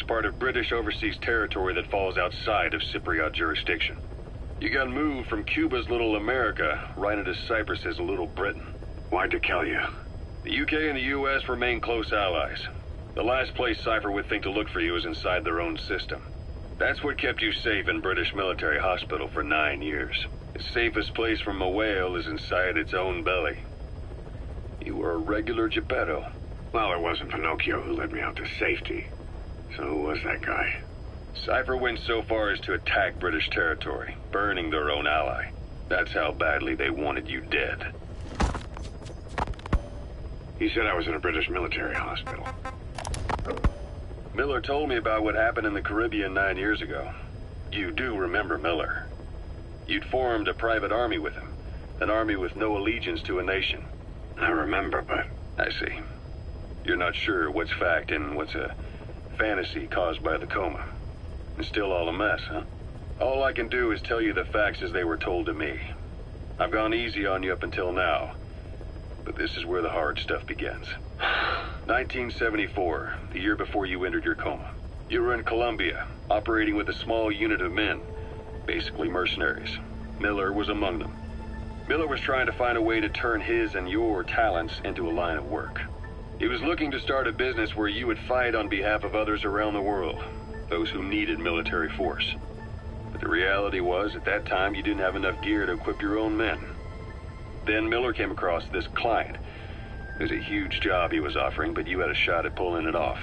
It's part of British overseas territory that falls outside of Cypriot jurisdiction. You got moved from Cuba's Little America right into Cyprus's Little Britain. Why'd they kill you? The UK and the US remain close allies. The last place Cypher would think to look for you is inside their own system. That's what kept you safe in British military hospital for 9 years. The safest place from a whale is inside its own belly. You were a regular Geppetto. Well, it wasn't Pinocchio who led me out to safety. So who was that guy? Cypher went so far as to attack British territory, burning their own ally. That's how badly they wanted you dead. He said I was in a British military hospital. Miller told me about what happened in the Caribbean 9 years ago. You do remember Miller. You'd formed a private army with him. An army with no allegiance to a nation. I remember, but... I see. You're not sure what's fact and what's a fantasy caused by the coma. It's still all a mess, huh? All I can do is tell you the facts as they were told to me. I've gone easy on you up until now. But this is where the hard stuff begins. 1974, the year before you entered your coma. You were in Colombia, operating with a small unit of men, basically mercenaries. Miller was among them. Miller was trying to find a way to turn his and your talents into a line of work. He was looking to start a business where you would fight on behalf of others around the world, those who needed military force. But the reality was, at that time, you didn't have enough gear to equip your own men. Then Miller came across this client. It was a huge job he was offering, but you had a shot at pulling it off.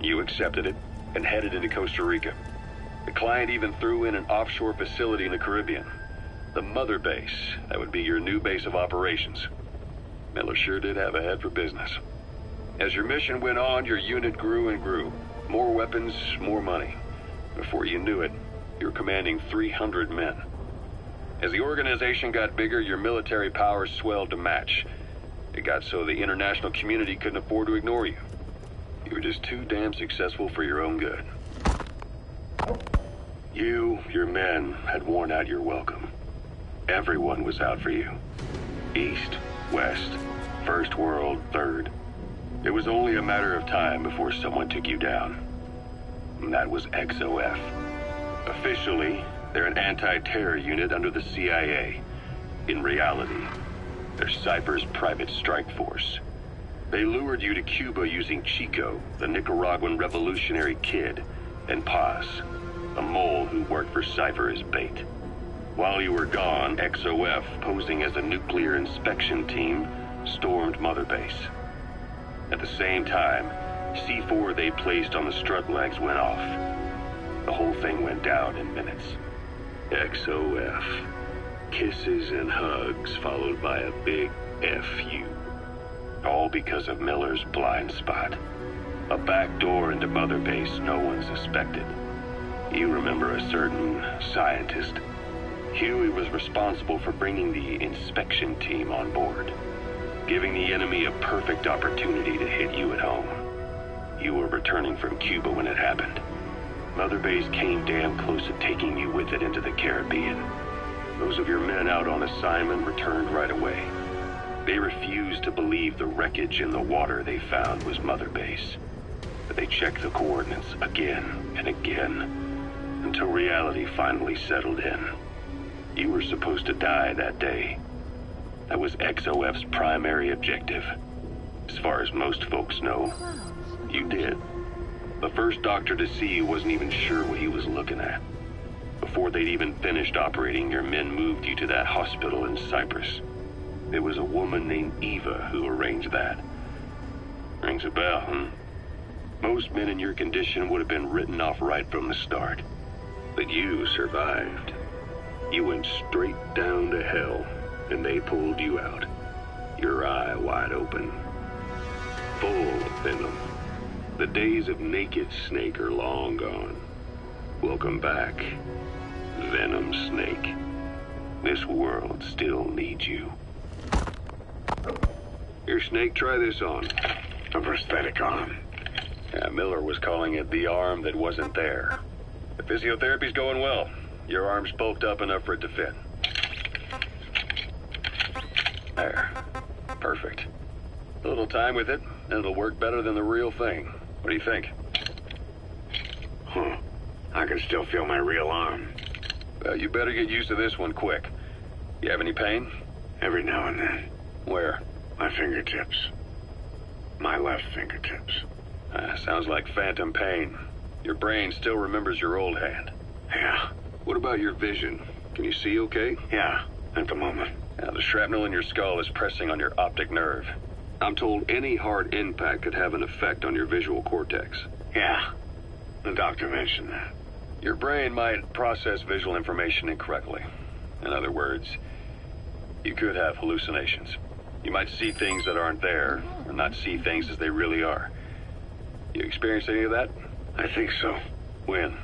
You accepted it and headed into Costa Rica. The client even threw in an offshore facility in the Caribbean. The mother base, that would be your new base of operations. Miller sure did have a head for business. As your mission went on, your unit grew and grew. More weapons, more money. Before you knew it, you were commanding 300 men. As the organization got bigger, your military powers swelled to match. It got so the international community couldn't afford to ignore you. You were just too damn successful for your own good. You, your men, had worn out your welcome. Everyone was out for you. East, West, First World, Third. It was only a matter of time before someone took you down. And that was XOF. Officially, they're an anti-terror unit under the CIA. In reality, they're Cypher's private strike force. They lured you to Cuba using Chico, the Nicaraguan revolutionary kid, and Paz, a mole who worked for Cypher as bait. While you were gone, XOF, posing as a nuclear inspection team, stormed Mother Base. At the same time, C4 they placed on the strut legs went off. The whole thing went down in minutes. XOF. Kisses and hugs followed by a big FU. All because of Miller's blind spot. A back door into Mother Base no one suspected. You remember a certain scientist. Huey was responsible for bringing the inspection team on board, giving the enemy a perfect opportunity to hit you at home. You were returning from Cuba when it happened. Mother Base came damn close to taking you with it into the Caribbean. Those of your men out on assignment returned right away. They refused to believe the wreckage in the water they found was Mother Base. But they checked the coordinates again and again, until reality finally settled in. You were supposed to die that day. That was XOF's primary objective. As far as most folks know, you did. The first doctor to see you wasn't even sure what he was looking at. Before they'd even finished operating, your men moved you to that hospital in Cyprus. It was a woman named Eva who arranged that. Rings a bell, huh? Most men in your condition would have been written off right from the start. But you survived. You went straight down to hell, and they pulled you out. Your eye wide open. Full of venom. The days of Naked Snake are long gone. Welcome back, Venom Snake. This world still needs you. Here, Snake, try this on. A prosthetic arm. Yeah, Miller was calling it the arm that wasn't there. The physiotherapy's going well. Your arm's bulked up enough for it to fit. There. Perfect. A little time with it, and it'll work better than the real thing. What do you think? I can still feel my real arm. You better get used to this one quick. You have any pain? Every now and then. Where? My fingertips. My left fingertips. Sounds like phantom pain. Your brain still remembers your old hand. Yeah. What about your vision? Can you see okay? Yeah, at the moment. Now, the shrapnel in your skull is pressing on your optic nerve. I'm told any hard impact could have an effect on your visual cortex. Yeah, the doctor mentioned that. Your brain might process visual information incorrectly. In other words, you could have hallucinations. You might see things that aren't there, or not see things as they really are. You experience any of that? I think so. When?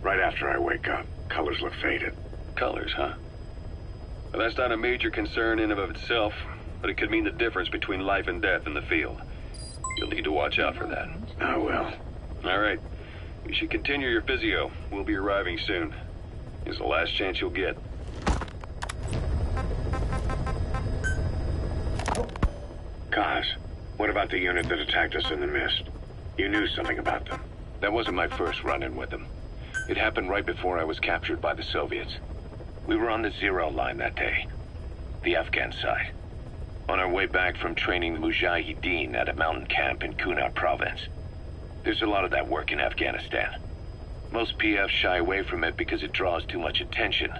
Right after I wake up. Colors look faded. Colors, huh? Well, that's not a major concern in and of itself, but it could mean the difference between life and death in the field. You'll need to watch out for that. I will. All right. You should continue your physio. We'll be arriving soon. It's the last chance you'll get. Kaz, what about the unit that attacked us in the mist? You knew something about them. That wasn't my first run-in with them. It happened right before I was captured by the Soviets. We were on the zero line that day, the Afghan side, on our way back from training the Mujahideen at a mountain camp in Kunar province. There's a lot of that work in Afghanistan. Most PFs shy away from it because it draws too much attention.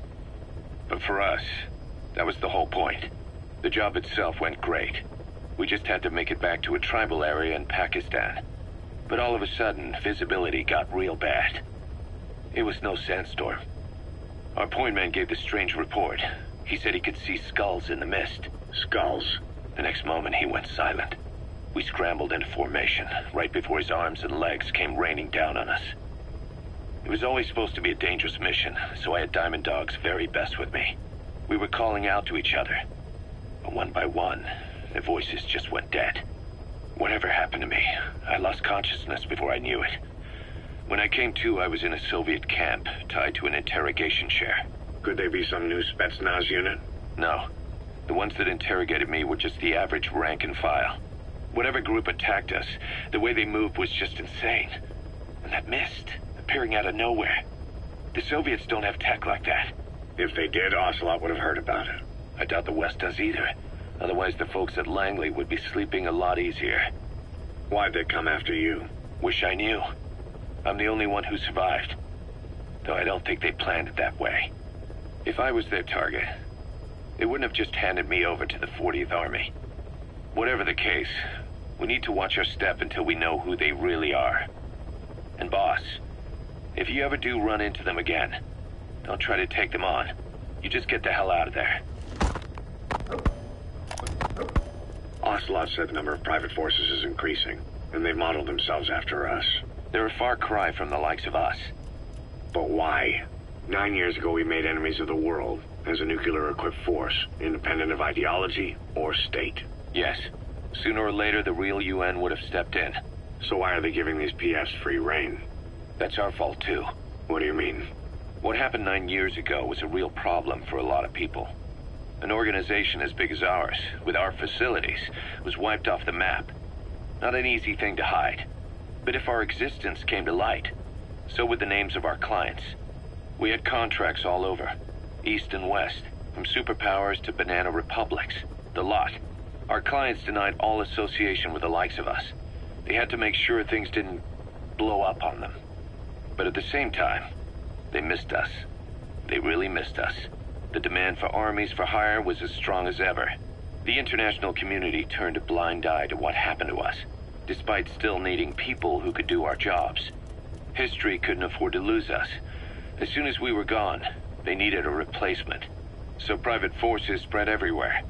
But for us, that was the whole point. The job itself went great. We just had to make it back to a tribal area in Pakistan. But all of a sudden, visibility got real bad. It was no sandstorm. Our point man gave this strange report. He said he could see skulls in the mist. Skulls? The next moment, he went silent. We scrambled into formation, right before his arms and legs came raining down on us. It was always supposed to be a dangerous mission, so I had Diamond Dog's very best with me. We were calling out to each other. But one by one, their voices just went dead. Whatever happened to me, I lost consciousness before I knew it. When I came to, I was in a Soviet camp, tied to an interrogation chair. Could they be some new Spetsnaz unit? No. The ones that interrogated me were just the average rank and file. Whatever group attacked us, the way they moved was just insane. And that mist, appearing out of nowhere. The Soviets don't have tech like that. If they did, Ocelot would have heard about it. I doubt the West does either. Otherwise, the folks at Langley would be sleeping a lot easier. Why'd they come after you? Wish I knew. I'm the only one who survived. Though I don't think they planned it that way. If I was their target, they wouldn't have just handed me over to the 40th Army. Whatever the case, we need to watch our step until we know who they really are. And boss, if you ever do run into them again, don't try to take them on. You just get the hell out of there. Ocelot said the number of private forces is increasing, and they've modeled themselves after us. They're a far cry from the likes of us. But why? 9 years ago we made enemies of the world as a nuclear-equipped force, independent of ideology or state. Yes. Sooner or later, the real UN would have stepped in. So why are they giving these PFs free rein? That's our fault, too. What do you mean? What happened 9 years ago was a real problem for a lot of people. An organization as big as ours, with our facilities, was wiped off the map. Not an easy thing to hide. But if our existence came to light, so would the names of our clients. We had contracts all over, east and west, from superpowers to banana republics, the lot. Our clients denied all association with the likes of us. They had to make sure things didn't blow up on them. But at the same time, they missed us. They really missed us. The demand for armies for hire was as strong as ever. The international community turned a blind eye to what happened to us, despite still needing people who could do our jobs. History couldn't afford to lose us. As soon as we were gone, they needed a replacement. So private forces spread everywhere.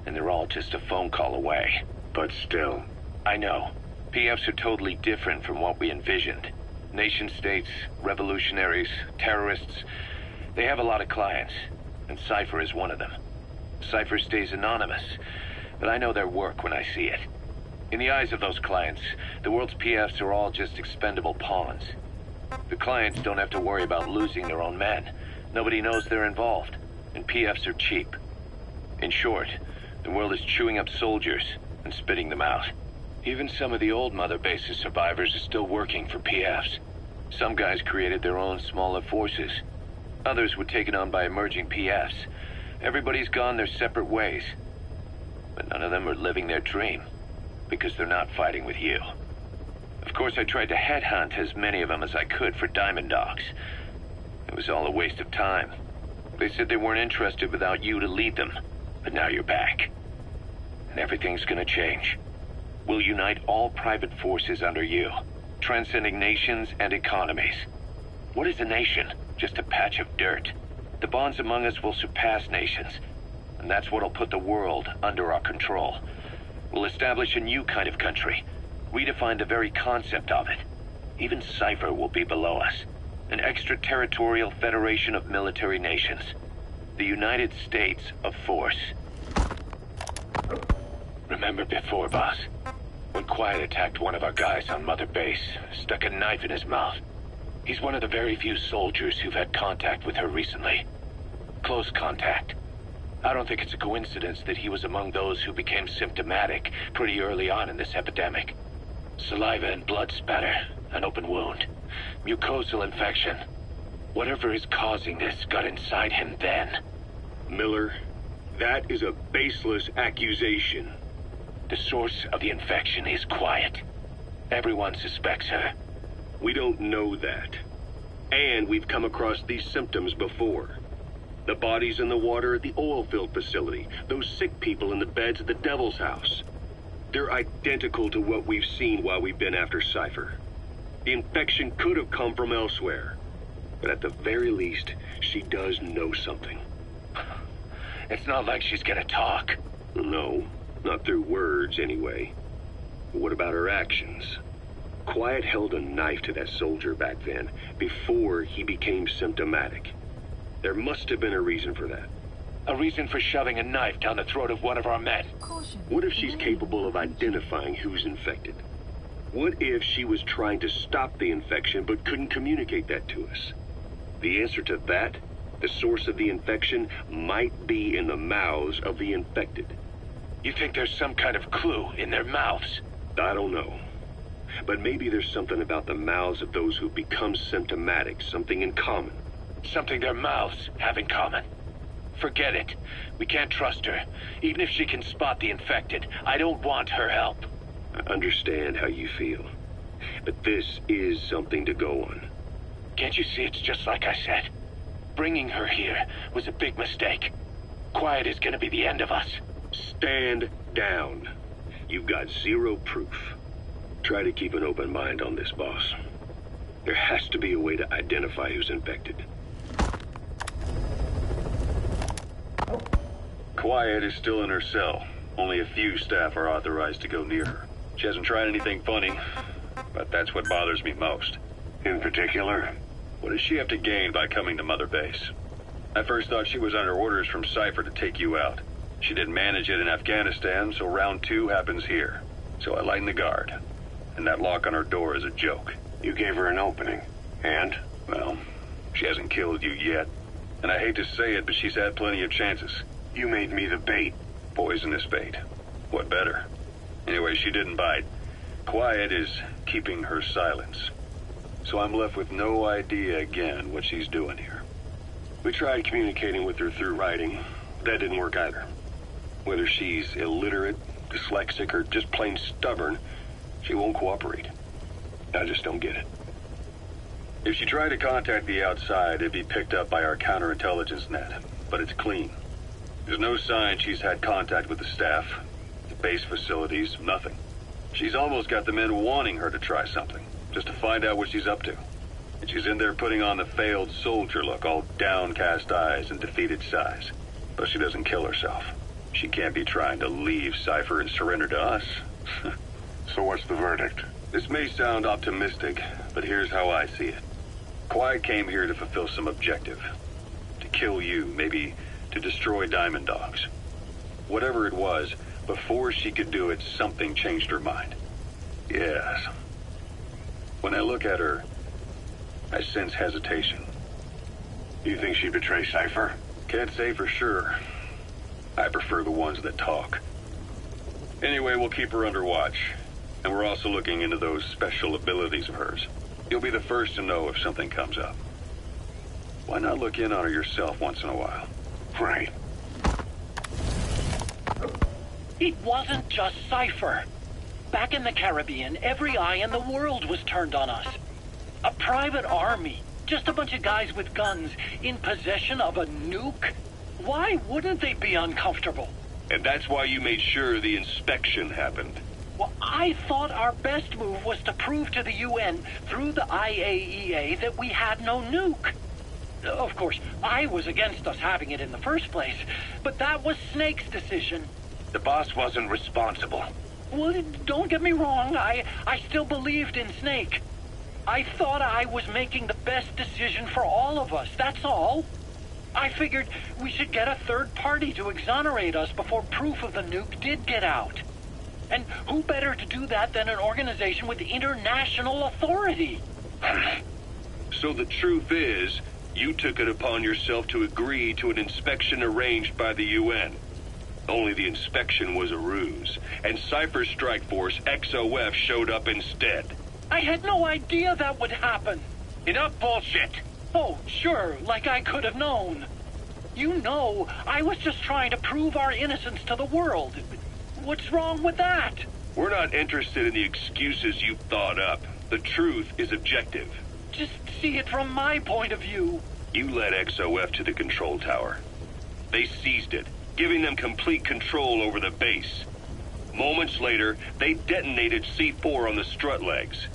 And they're all just a phone call away. But still. I know. PFs are totally different from what we envisioned. Nation-states, revolutionaries, terrorists. They have a lot of clients, and Cypher is one of them. Cypher stays anonymous, but I know their work when I see it. In the eyes of those clients, the world's PFs are all just expendable pawns. The clients don't have to worry about losing their own men. Nobody knows they're involved, and PFs are cheap. In short, the world is chewing up soldiers and spitting them out. Even some of the old Mother Base's survivors are still working for PFs. Some guys created their own smaller forces. Others were taken on by emerging PFs. Everybody's gone their separate ways. But none of them are living their dream, because they're not fighting with you. Of course, I tried to headhunt as many of them as I could for Diamond Dogs. It was all a waste of time. They said they weren't interested without you to lead them. But now you're back. And everything's gonna change. We'll unite all private forces under you, transcending nations and economies. What is a nation? Just a patch of dirt. The bonds among us will surpass nations, and that's what'll put the world under our control. We'll establish a new kind of country, redefine the very concept of it. Even Cypher will be below us, an extraterritorial federation of military nations. The United States of Force. Remember before, boss? When Quiet attacked one of our guys on Mother Base, stuck a knife in his mouth. He's one of the very few soldiers who've had contact with her recently. Close contact. I don't think it's a coincidence that he was among those who became symptomatic pretty early on in this epidemic. Saliva and blood spatter, an open wound, mucosal infection. Whatever is causing this got inside him then. Miller, that is a baseless accusation. The source of the infection is Quiet. Everyone suspects her. We don't know that. And we've come across these symptoms before. The bodies in the water at the oil field facility, those sick people in the beds at the Devil's House. They're identical to what we've seen while we've been after Cypher. The infection could have come from elsewhere. But at the very least, she does know something. It's not like she's gonna talk. No, not through words anyway. But what about her actions? Quiet held a knife to that soldier back then, before he became symptomatic. There must have been a reason for that. A reason for shoving a knife down the throat of one of our men. What if she's capable of identifying who's infected? What if she was trying to stop the infection but couldn't communicate that to us? The answer to that, the source of the infection, might be in the mouths of the infected. You think there's some kind of clue in their mouths? I don't know. But maybe there's something about the mouths of those who become symptomatic, something in common. Something their mouths have in common. Forget it. We can't trust her. Even if she can spot the infected, I don't want her help. I understand how you feel. But this is something to go on. Can't you see it's just like I said? Bringing her here was a big mistake. Quiet is gonna be the end of us. Stand down. You've got zero proof. Try to keep an open mind on this, boss. There has to be a way to identify who's infected. Quiet is still in her cell. Only a few staff are authorized to go near her. She hasn't tried anything funny, but that's what bothers me most. In particular? What does she have to gain by coming to Mother Base? I first thought she was under orders from Cypher to take you out. She didn't manage it in Afghanistan, so round 2 happens here. So I lighten the guard. And that lock on her door is a joke. You gave her an opening. And? Well, she hasn't killed you yet. And I hate to say it, but she's had plenty of chances. You made me the bait. Poisonous bait. What better? Anyway, she didn't bite. Quiet is keeping her silence. So I'm left with no idea again what she's doing here. We tried communicating with her through writing. That didn't work either. Whether she's illiterate, dyslexic, or just plain stubborn, she won't cooperate. I just don't get it. If she tried to contact the outside, it'd be picked up by our counterintelligence net. But it's clean. There's no sign she's had contact with the staff, the base facilities, nothing. She's almost got the men wanting her to try something, just to find out what she's up to. And she's in there putting on the failed soldier look, all downcast eyes and defeated sighs. But she doesn't kill herself. She can't be trying to leave Cypher and surrender to us. So what's the verdict? This may sound optimistic, but here's how I see it. Quiet came here to fulfill some objective. To kill you, maybe to destroy Diamond Dogs. Whatever it was, before she could do it, something changed her mind. Yes. When I look at her, I sense hesitation. You think she'd betray Cypher? Can't say for sure. I prefer the ones that talk. Anyway, we'll keep her under watch. And we're also looking into those special abilities of hers. You'll be the first to know if something comes up. Why not look in on her yourself once in a while? Right. It wasn't just Cypher. Back in the Caribbean, every eye in the world was turned on us. A private army, just a bunch of guys with guns, in possession of a nuke? Why wouldn't they be uncomfortable? And that's why you made sure the inspection happened. Well, I thought our best move was to prove to the UN through the IAEA that we had no nuke. Of course, I was against us having it in the first place, but that was Snake's decision. The boss wasn't responsible. Well, don't get me wrong, I still believed in Snake. I thought I was making the best decision for all of us, that's all. I figured we should get a third party to exonerate us before proof of the nuke did get out. And who better to do that than an organization with international authority? So the truth is, you took it upon yourself to agree to an inspection arranged by the UN. Only the inspection was a ruse, and Cypher's strike force, XOF, showed up instead. I had no idea that would happen. Enough bullshit! Oh, sure, like I could have known. You know, I was just trying to prove our innocence to the world. What's wrong with that? We're not interested in the excuses you thought up. The truth is objective. Just see it from my point of view. You led XOF to the control tower. They seized it, giving them complete control over the base. Moments later, they detonated C4 on the strut legs.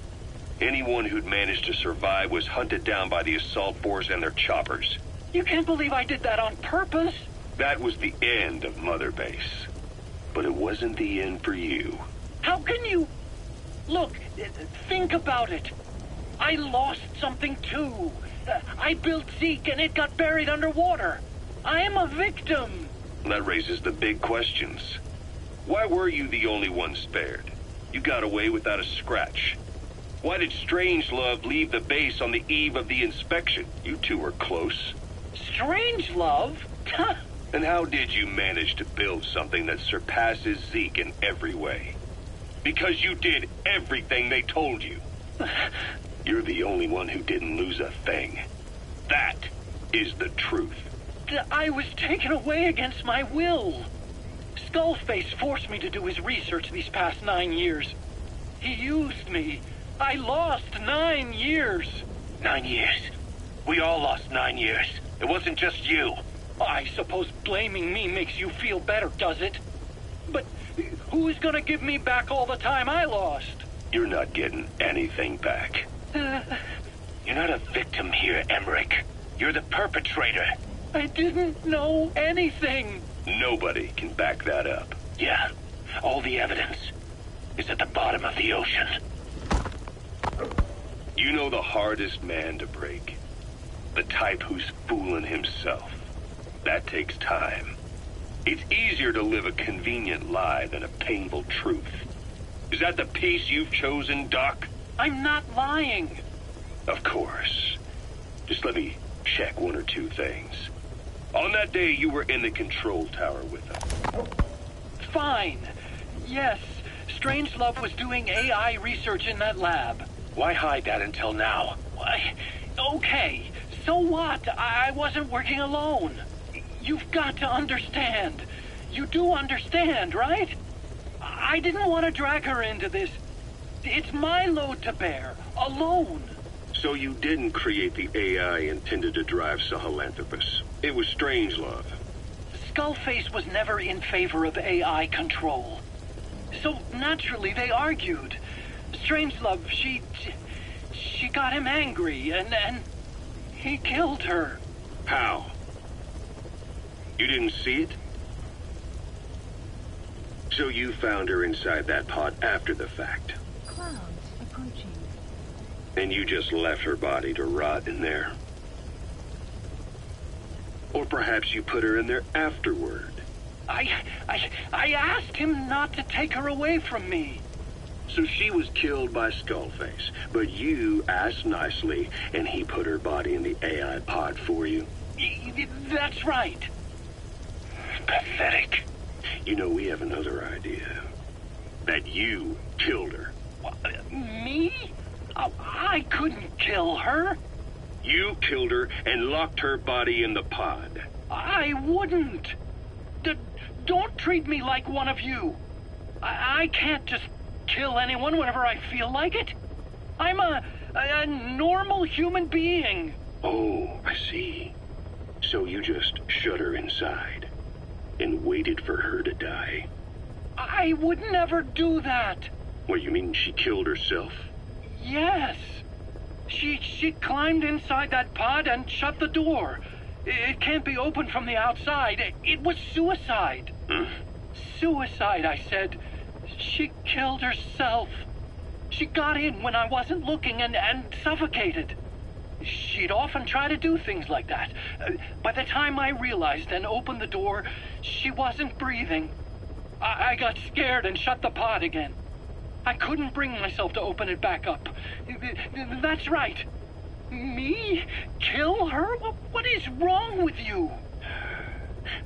Anyone who'd managed to survive was hunted down by the assault force and their choppers. You can't believe I did that on purpose. That was the end of Mother Base. But it wasn't the end for you. How can you... Look, think about it. I lost something too. I built Zeke and it got buried underwater. I am a victim. That raises the big questions. Why were you the only one spared? You got away without a scratch. Why did Strangelove leave the base on the eve of the inspection? You two were close. Strangelove? And how did you manage to build something that surpasses Zeke in every way? Because you did everything they told you. You're the only one who didn't lose a thing. That is the truth. I was taken away against my will. Skullface forced me to do his research these past 9 years. He used me. I lost 9 years. 9 years. We all lost 9 years. It wasn't just you. I suppose blaming me makes you feel better, does it? But who's gonna give me back all the time I lost? You're not getting anything back. You're not a victim here, Emmerich. You're the perpetrator. I didn't know anything. Nobody can back that up. Yeah, all the evidence is at the bottom of the ocean. You know the hardest man to break. The type who's fooling himself. That takes time. It's easier to live a convenient lie than a painful truth. Is that the piece you've chosen, Doc? I'm not lying. Of course. Just let me check one or two things. On that day, you were in the control tower with them. Fine. Yes, Strangelove was doing AI research in that lab. Why hide that until now? Okay, so what? I wasn't working alone. You've got to understand. You do understand, right? I didn't want to drag her into this. It's my load to bear, alone. So you didn't create the AI intended to drive Sahelanthropus. It was Strangelove. Skullface was never in favor of AI control. So naturally they argued. Strangelove, she got him angry and he killed her. How? You didn't see it? So you found her inside that pod after the fact. Clouds approaching. And you just left her body to rot in there. Or perhaps you put her in there afterward. I asked him not to take her away from me. So she was killed by Skullface, but you asked nicely, and he put her body in the AI pod for you. That's right. Pathetic. You know, we have another idea. That you killed her. Me? Oh, I couldn't kill her. You killed her and locked her body in the pod. I wouldn't. Don't treat me like one of you. I can't just kill anyone whenever I feel like it. I'm a normal human being. Oh, I see. So you just shut her inside and waited for her to die. I would never do that. What, you mean she killed herself? Yes. She climbed inside that pod and shut the door. It can't be opened from the outside. It was suicide. Suicide, I said. She killed herself. She got in when I wasn't looking and suffocated. She'd often try to do things like that. By the time I realized and opened the door, she wasn't breathing. I got scared and shut the pod again. I couldn't bring myself to open it back up. That's right. Me? Kill her? What is wrong with you?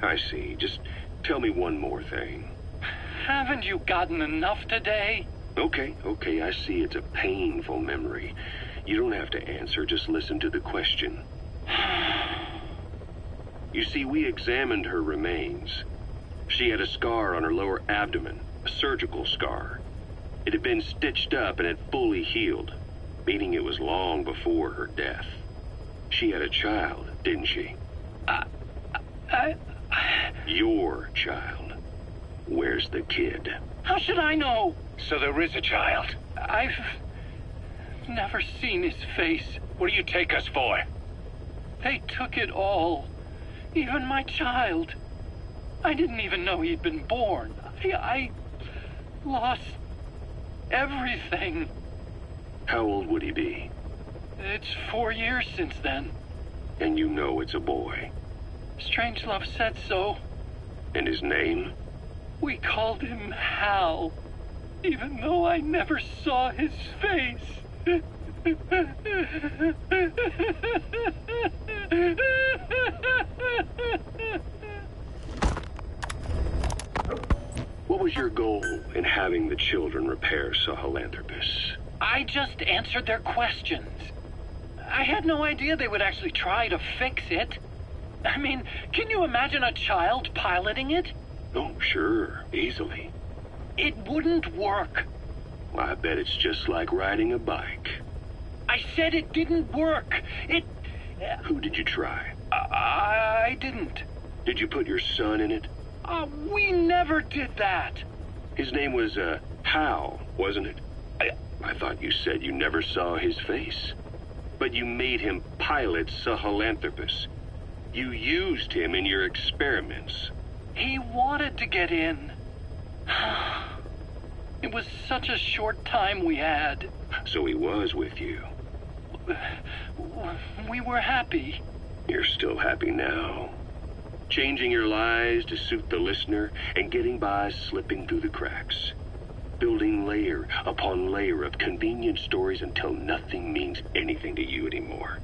I see. Just tell me one more thing. Haven't you gotten enough today? Okay, I see it's a painful memory. You don't have to answer, just listen to the question. You see, we examined her remains. She had a scar on her lower abdomen, a surgical scar. It had been stitched up and had fully healed, meaning it was long before her death. She had a child, didn't she? Your child. Where's the kid? How should I know? So there is a child. I've never seen his face. What do you take us for? They took it all. Even my child. I didn't even know he'd been born. I lost everything. How old would he be? It's 4 years since then. And you know it's a boy. Strangelove said so. And his name? We called him Hal, even though I never saw his face. What was your goal in having the children repair Sahelanthropus? I just answered their questions. I had no idea they would actually try to fix it. I mean, can you imagine a child piloting it? Oh, sure, easily. It wouldn't work. Well, I bet it's just like riding a bike. I said it didn't work. Who did you try? I didn't. Did you put your son in it? We never did that. His name was, Hal, wasn't it? I thought you said you never saw his face. But you made him pilot Sahelanthropus. You used him in your experiments. He wanted to get in. It was such a short time we had. So he was with you. We were happy. You're still happy now. Changing your lies to suit the listener and getting by slipping through the cracks. Building layer upon layer of convenient stories until nothing means anything to you anymore.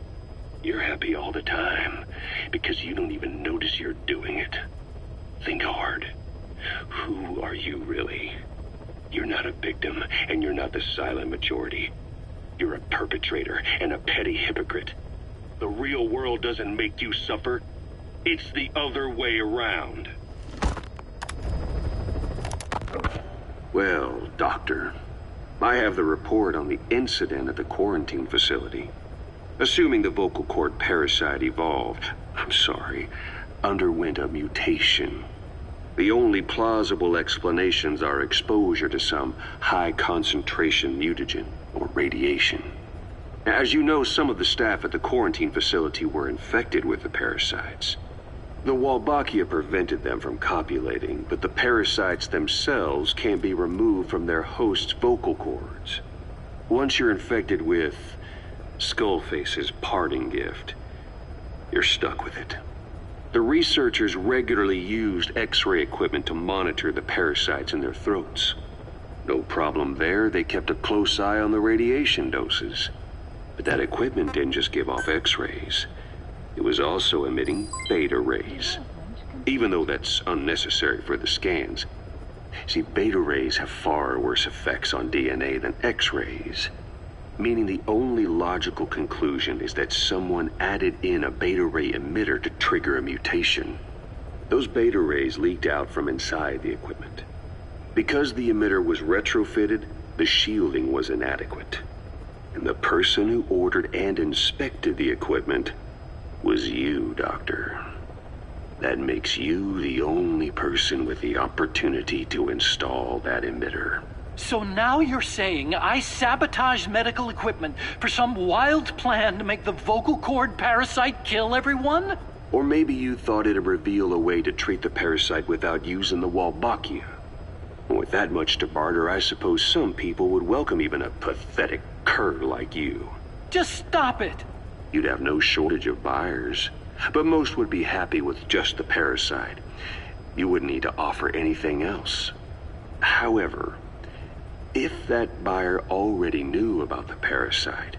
You're happy all the time because you don't even notice you're doing it. Think hard. Who are you really? You're not a victim, and you're not the silent majority. You're a perpetrator and a petty hypocrite. The real world doesn't make you suffer. It's the other way around. Well, Doctor, I have the report on the incident at the quarantine facility. Assuming the vocal cord parasite underwent a mutation. The only plausible explanations are exposure to some high-concentration mutagen or radiation. As you know, some of the staff at the quarantine facility were infected with the parasites. The Wolbachia prevented them from copulating, but the parasites themselves can't be removed from their host's vocal cords. Once you're infected with Skullface's parting gift, you're stuck with it. The researchers regularly used X-ray equipment to monitor the parasites in their throats. No problem there, they kept a close eye on the radiation doses. But that equipment didn't just give off X-rays. It was also emitting beta rays, even though that's unnecessary for the scans. See, beta rays have far worse effects on DNA than X-rays. Meaning the only logical conclusion is that someone added in a beta ray emitter to trigger a mutation. Those beta rays leaked out from inside the equipment. Because the emitter was retrofitted, the shielding was inadequate. And the person who ordered and inspected the equipment was you, Doctor. That makes you the only person with the opportunity to install that emitter. So now you're saying I sabotaged medical equipment for some wild plan to make the vocal cord parasite kill everyone? Or maybe you thought it'd reveal a way to treat the parasite without using the Wolbachia. With that much to barter, I suppose some people would welcome even a pathetic cur like you. Just stop it. You'd have no shortage of buyers, but most would be happy with just the parasite. You wouldn't need to offer anything else. However, if that buyer already knew about the parasite,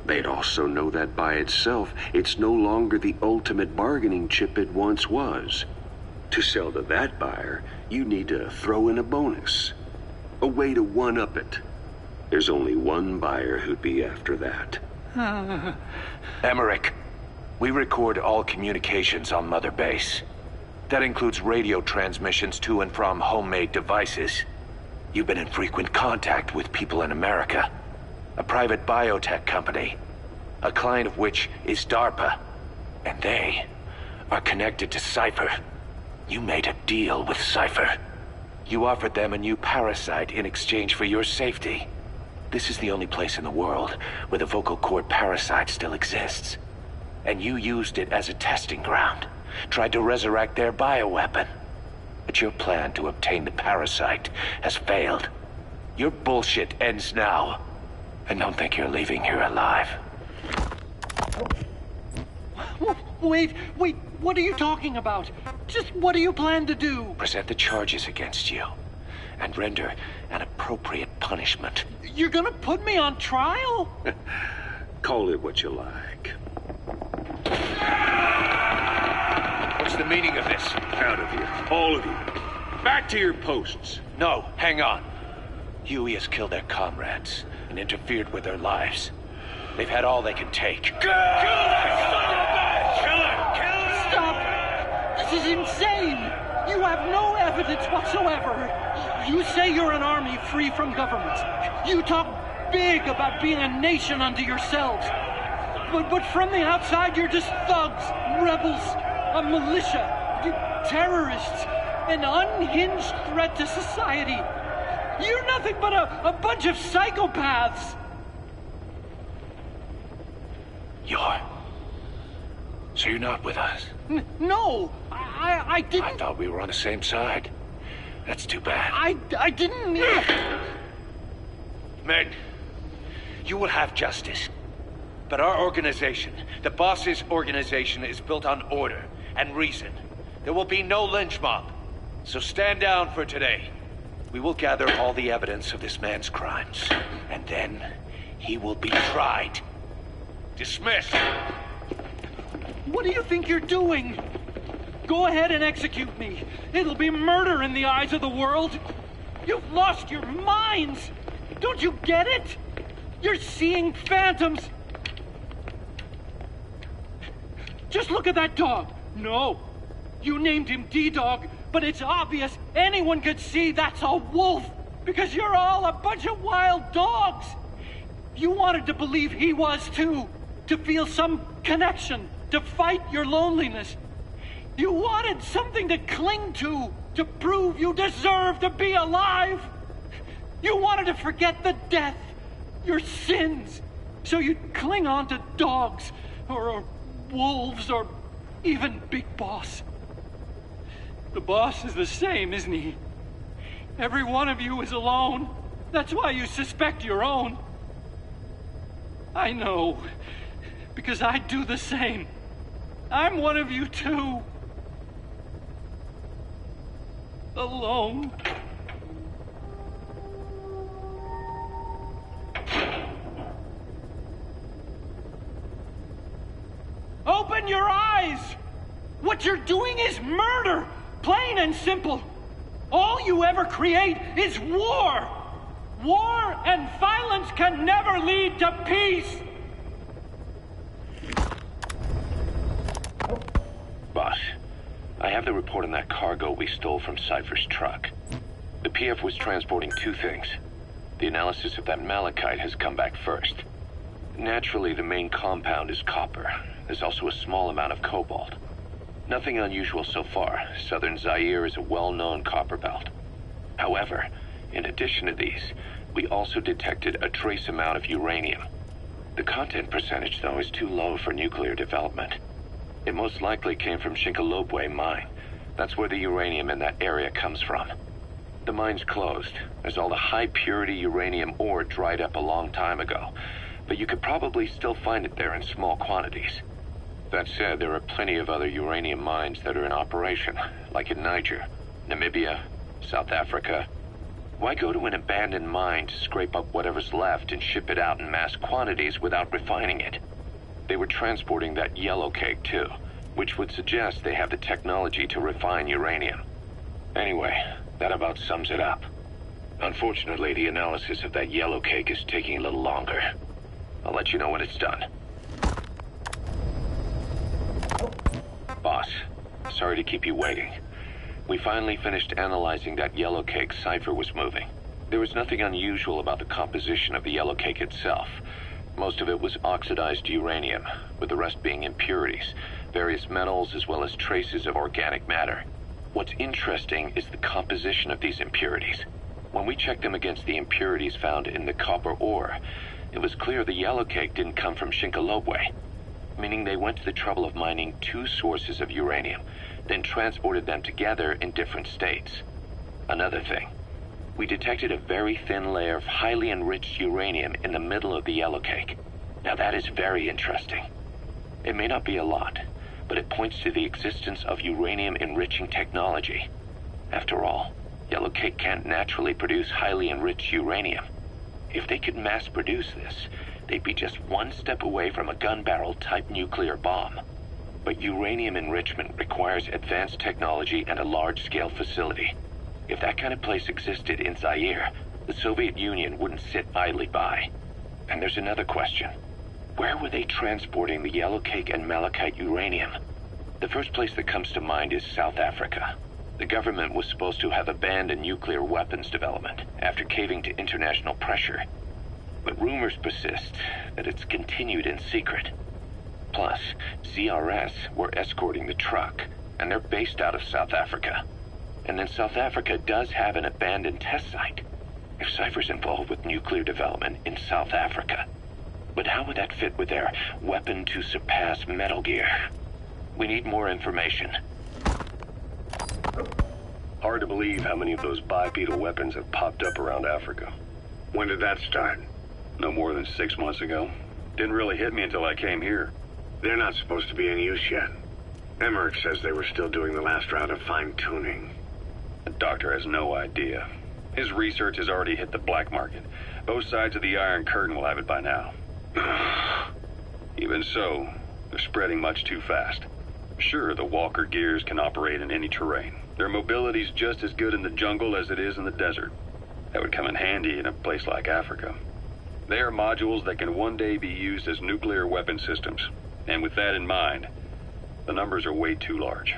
they'd also know that by itself, it's no longer the ultimate bargaining chip it once was. To sell to that buyer, you need to throw in a bonus. A way to one-up it. There's only one buyer who'd be after that. Emmerich, we record all communications on Mother Base. That includes radio transmissions to and from homemade devices. You've been in frequent contact with people in America. A private biotech company. A client of which is DARPA. And they are connected to Cypher. You made a deal with Cypher. You offered them a new parasite in exchange for your safety. This is the only place in the world where the vocal cord parasite still exists. And you used it as a testing ground. Tried to resurrect their bioweapon. But your plan to obtain the parasite has failed. Your bullshit ends now. And don't think you're leaving here alive. Wait, what are you talking about? Just what do you plan to do? Present the charges against you. And render an appropriate punishment. You're gonna put me on trial? Call it what you like. What's the meaning of this? Out of here, all of you. Back to your posts. No, hang on. Huey has killed their comrades and interfered with their lives. They've had all they can take. Kill her! Stop! This is insane! You have no evidence whatsoever. You say you're an army free from government. You talk big about being a nation unto yourselves. But from the outside, you're just thugs, rebels, a militia, terrorists, an unhinged threat to society. You're nothing but a bunch of psychopaths. So you're not with us? No, I didn't. I thought we were on the same side. That's too bad. I didn't. Men, you will have justice. But our organization, the boss's organization, is built on order and reason. There will be no lynch mob. So stand down for today. We will gather all the evidence of this man's crimes. And then he will be tried. Dismissed. What do you think you're doing? Go ahead and execute me. It'll be murder in the eyes of the world. You've lost your minds. Don't you get it? You're seeing phantoms. Just look at that dog. No, you named him D-Dog, but it's obvious anyone could see that's a wolf because you're all a bunch of wild dogs. You wanted to believe he was too, to feel some connection, to fight your loneliness. You wanted something to cling to prove you deserve to be alive. You wanted to forget the death, your sins, so you'd cling on to dogs, or wolves, or even Big Boss. The boss is the same, isn't he? Every one of you is alone. That's why you suspect your own. I know, because I do the same. I'm one of you too. Alone. Open your eyes! What you're doing is murder! Plain and simple. All you ever create is war! War and violence can never lead to peace! Boss, I have the report on that cargo we stole from Cypher's truck. The PF was transporting two things. The analysis of that malachite has come back first. Naturally, the main compound is copper. There's also a small amount of cobalt. Nothing unusual so far. Southern Zaire is a well-known copper belt. However, in addition to these, we also detected a trace amount of uranium. The content percentage, though, is too low for nuclear development. It most likely came from Shinkolobwe mine. That's where the uranium in that area comes from. The mine's closed, as all the high-purity uranium ore dried up a long time ago, but you could probably still find it there in small quantities. That said, there are plenty of other uranium mines that are in operation, like in Niger, Namibia, South Africa. Why go to an abandoned mine to scrape up whatever's left and ship it out in mass quantities without refining it? They were transporting that yellow cake too, which would suggest they have the technology to refine uranium. Anyway, that about sums it up. Unfortunately, the analysis of that yellow cake is taking a little longer. I'll let you know when it's done. Boss, sorry to keep you waiting. We finally finished analyzing that yellow cake Cypher was moving. There was nothing unusual about the composition of the yellow cake itself. Most of it was oxidized uranium, with the rest being impurities, various metals as well as traces of organic matter. What's interesting is the composition of these impurities. When we checked them against the impurities found in the copper ore, it was clear the yellow cake didn't come from Shinkolobwe, meaning they went to the trouble of mining two sources of uranium, then transported them together in different states. Another thing, we detected a very thin layer of highly enriched uranium in the middle of the yellow cake. Now that is very interesting. It may not be a lot, but it points to the existence of uranium-enriching technology. After all, yellow cake can't naturally produce highly enriched uranium. If they could mass-produce this, they'd be just one step away from a gun barrel-type nuclear bomb. But uranium enrichment requires advanced technology and a large-scale facility. If that kind of place existed in Zaire, the Soviet Union wouldn't sit idly by. And there's another question. Where were they transporting the yellow cake and malachite uranium? The first place that comes to mind is South Africa. The government was supposed to have abandoned nuclear weapons development after caving to international pressure. But rumors persist that it's continued in secret. Plus, CRS were escorting the truck, and they're based out of South Africa. And then South Africa does have an abandoned test site. If Cypher's involved with nuclear development in South Africa. But how would that fit with their weapon to surpass Metal Gear? We need more information. Hard to believe how many of those bipedal weapons have popped up around Africa. When did that start? No more than 6 months ago. Didn't really hit me until I came here. They're not supposed to be in use yet. Emmerich says they were still doing the last round of fine-tuning. The doctor has no idea. His research has already hit the black market. Both sides of the Iron Curtain will have it by now. Even so, they're spreading much too fast. Sure, the Walker gears can operate in any terrain. Their mobility's just as good in the jungle as it is in the desert. That would come in handy in a place like Africa. They are modules that can one day be used as nuclear weapon systems. And with that in mind, the numbers are way too large.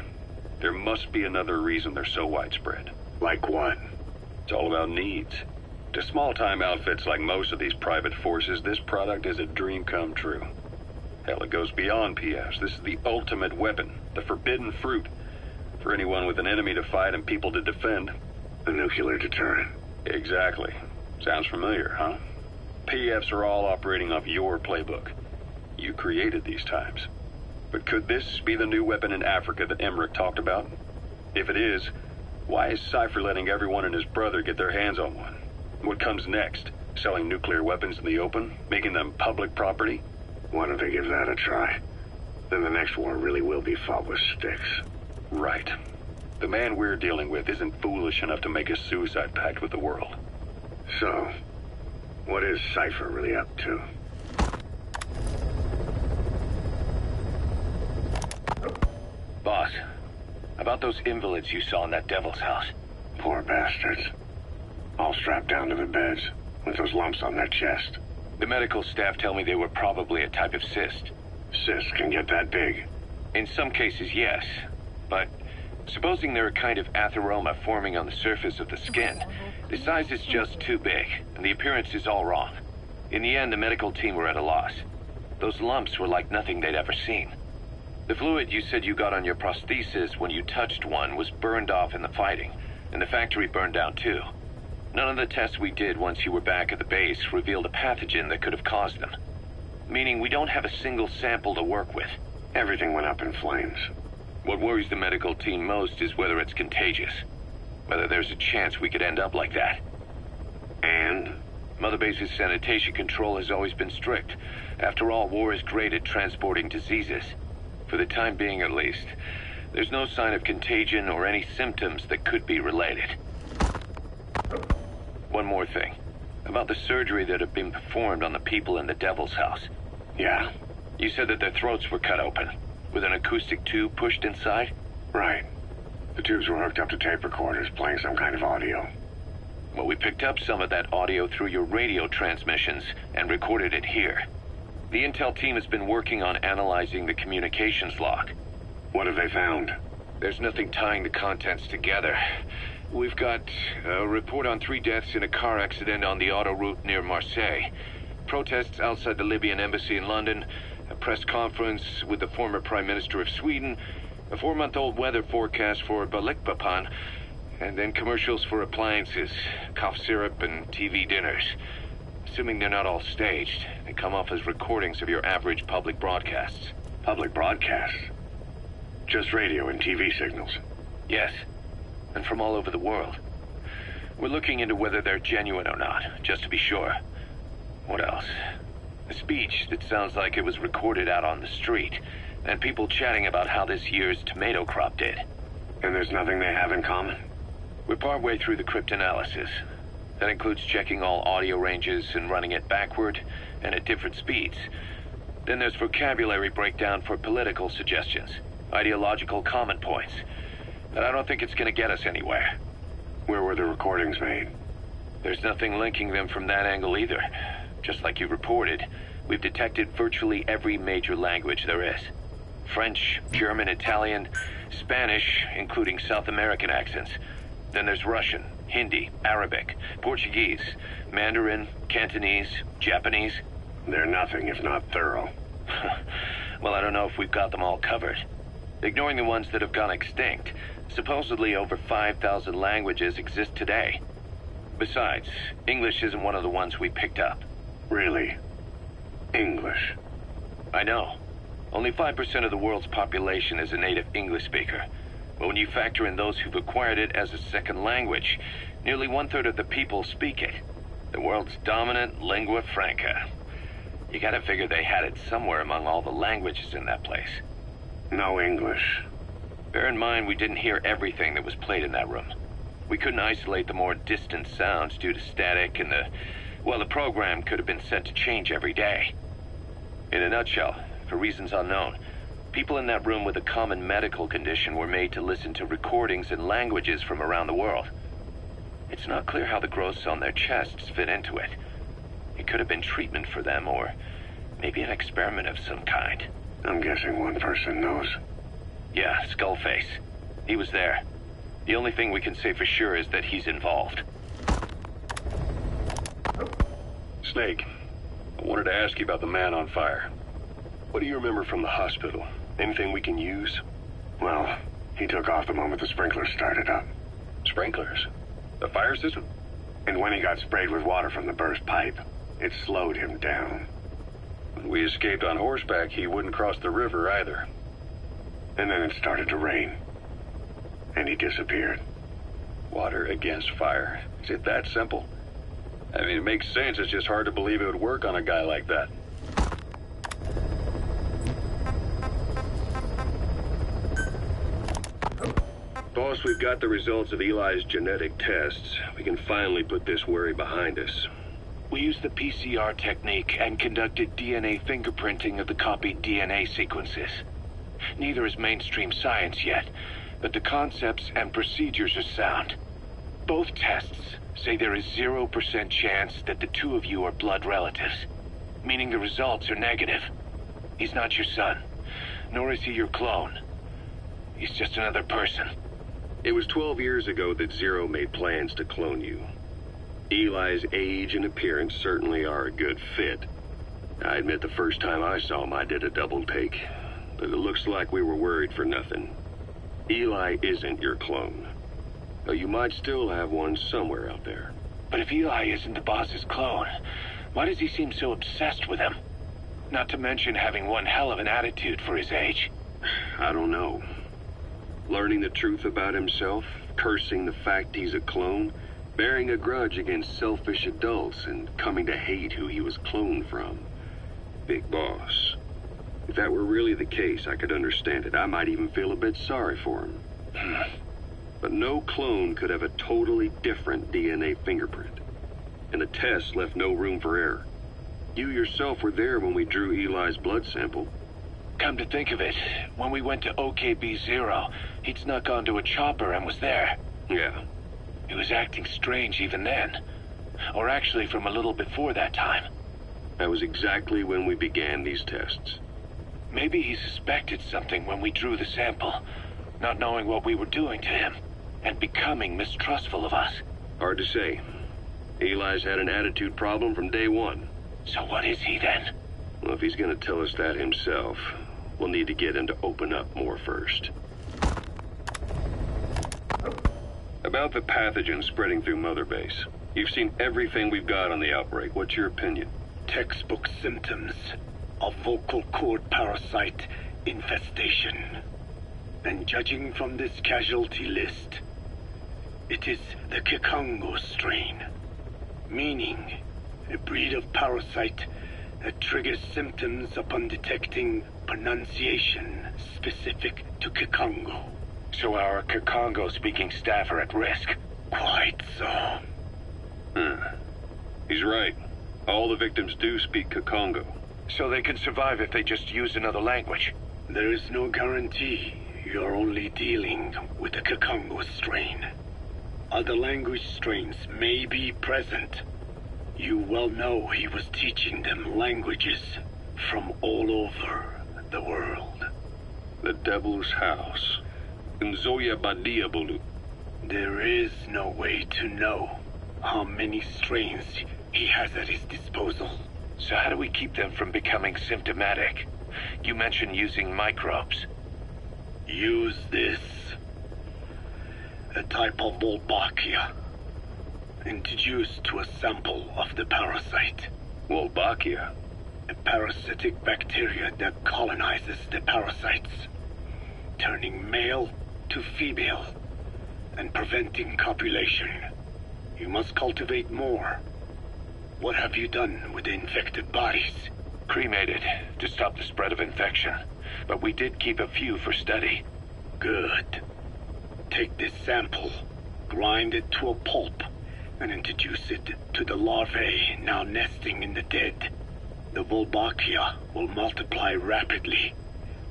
There must be another reason they're so widespread. Like what? It's all about needs. To small-time outfits like most of these private forces, this product is a dream come true. Hell, it goes beyond PFs. This is the ultimate weapon, the forbidden fruit, for anyone with an enemy to fight and people to defend. A nuclear deterrent. Exactly. Sounds familiar, huh? PFs are all operating off your playbook. You created these times. But could this be the new weapon in Africa that Emmerich talked about? If it is, why is Cypher letting everyone and his brother get their hands on one? What comes next? Selling nuclear weapons in the open? Making them public property? Why don't they give that a try? Then the next war really will be fought with sticks. Right. The man we're dealing with isn't foolish enough to make a suicide pact with the world. So, what is Cypher really up to? Boss, about those invalids you saw in that devil's house. Poor bastards. All strapped down to the beds. with those lumps on their chest? The medical staff tell me they were probably a type of cyst. Cysts can get that big. In some cases, yes. But supposing they're a kind of atheroma forming on the surface of the skin, the size is just too big, and the appearance is all wrong. In the end, the medical team were at a loss. Those lumps were like nothing they'd ever seen. The fluid you said you got on your prosthesis when you touched one was burned off in the fighting, and the factory burned down too. None of the tests we did once you were back at the base revealed a pathogen that could have caused them. Meaning we don't have a single sample to work with. Everything went up in flames. What worries the medical team most is whether it's contagious. Whether there's a chance we could end up like that. And? Mother Base's sanitation control has always been strict. After all, war is great at transporting diseases. For the time being, at least, there's no sign of contagion or any symptoms that could be related. One more thing. About the surgery that had been performed on the people in the Devil's House. Yeah. You said that their throats were cut open, with an acoustic tube pushed inside? Right. The tubes were hooked up to tape recorders playing some kind of audio. Well, we picked up some of that audio through your radio transmissions and recorded it here. The intel team has been working on analyzing the communications log. What have they found? There's nothing tying the contents together. We've got a report on 3 deaths in a car accident on the autoroute near Marseille. Protests outside the Libyan embassy in London. A press conference with the former Prime Minister of Sweden. A 4-month-old weather forecast for Balikpapan. And then commercials for appliances, cough syrup, and TV dinners. Assuming they're not all staged, they come off as recordings of your average public broadcasts. Public broadcasts? Just radio and TV signals? Yes, and from all over the world. We're looking into whether they're genuine or not, just to be sure. What else? A speech that sounds like it was recorded out on the street, and people chatting about how this year's tomato crop did. And there's nothing they have in common? We're partway through the cryptanalysis. That includes checking all audio ranges and running it backward and at different speeds. Then there's vocabulary breakdown for political suggestions, ideological comment points. But I don't think it's going to get us anywhere. Where were the recordings made? There's nothing linking them from that angle either. Just like you reported, we've detected virtually every major language there is. French, German, Italian, Spanish, including South American accents. Then there's Russian, Hindi, Arabic, Portuguese, Mandarin, Cantonese, Japanese. They're nothing if not thorough. Well, I don't know if we've got them all covered. Ignoring the ones that have gone extinct, supposedly over 5,000 languages exist today. Besides, English isn't one of the ones we picked up. Really? English? I know. Only 5% of the world's population is a native English speaker. But when you factor in those who've acquired it as a second language, nearly 1/3 of the people speak it. The world's dominant lingua franca. You gotta figure they had it somewhere among all the languages in that place. No English. Bear in mind, we didn't hear everything that was played in that room. We couldn't isolate the more distant sounds due to static, and the program could have been set to change every day. In a nutshell, for reasons unknown, people in that room with a common medical condition were made to listen to recordings in languages from around the world. It's not clear how the growths on their chests fit into it. It could have been treatment for them, or maybe an experiment of some kind. I'm guessing one person knows. Yeah, Skullface. He was there. The only thing we can say for sure is that he's involved. Snake, I wanted to ask you about the man on fire. What do you remember from the hospital? Anything we can use? Well, he took off the moment the sprinklers started up. Sprinklers? The fire system? And when he got sprayed with water from the burst pipe, it slowed him down. When we escaped on horseback, he wouldn't cross the river either. And then it started to rain. And he disappeared. Water against fire. Is it that simple? I mean, it makes sense. It's just hard to believe it would work on a guy like that. Boss, we've got the results of Eli's genetic tests. We can finally put this worry behind us. We used the PCR technique and conducted DNA fingerprinting of the copied DNA sequences. Neither is mainstream science yet, but the concepts and procedures are sound. Both tests say there is 0% chance that the two of you are blood relatives, meaning the results are negative. He's not your son, nor is he your clone. He's just another person. It was 12 years ago that Zero made plans to clone you. Eli's age and appearance certainly are a good fit. I admit the first time I saw him I did a double take, but it looks like we were worried for nothing. Eli isn't your clone, though you might still have one somewhere out there. But if Eli isn't the boss's clone, why does he seem so obsessed with him? Not to mention having one hell of an attitude for his age. I don't know. Learning the truth about himself, cursing the fact he's a clone, bearing a grudge against selfish adults, and coming to hate who he was cloned from. Big boss. If that were really the case, I could understand it. I might even feel a bit sorry for him. But no clone could have a totally different DNA fingerprint. And the test left no room for error. You yourself were there when we drew Eli's blood sample. Come to think of it, when we went to OKB-0, he'd snuck onto a chopper and was there. Yeah. He was acting strange even then. Or actually from a little before that time. That was exactly when we began these tests. Maybe he suspected something when we drew the sample, not knowing what we were doing to him, and becoming mistrustful of us. Hard to say. Eli's had an attitude problem from day one. So what is he then? Well, if he's gonna tell us that himself, we'll need to get him to open up more first. About the pathogen spreading through Mother Base. You've seen everything we've got on the outbreak. What's your opinion? Textbook symptoms of vocal cord parasite infestation. And judging from this casualty list, it is the Kikongo strain, meaning a breed of parasite that triggers symptoms upon detecting pronunciation specific to Kikongo. So our Kikongo-speaking staff are at risk? Quite so. He's right. All the victims do speak Kikongo. So they can survive if they just use another language? There is no guarantee. You're only dealing with the Kikongo strain. Other language strains may be present. You well know he was teaching them languages from all over the world. The Devil's House. Nzoya Badia Bulu. There is no way to know how many strains he has at his disposal. So how do we keep them from becoming symptomatic? You mentioned using microbes. Use this. A type of Wolbachia. Introduced to a sample of the parasite. Wolbachia? A parasitic bacteria that colonizes the parasites, turning male to female and preventing copulation. You must cultivate more. What have you done with the infected bodies? Cremated to stop the spread of infection, but we did keep a few for study. Good. Take this sample, grind it to a pulp, and introduce it to the larvae now nesting in the dead. The Wolbachia will multiply rapidly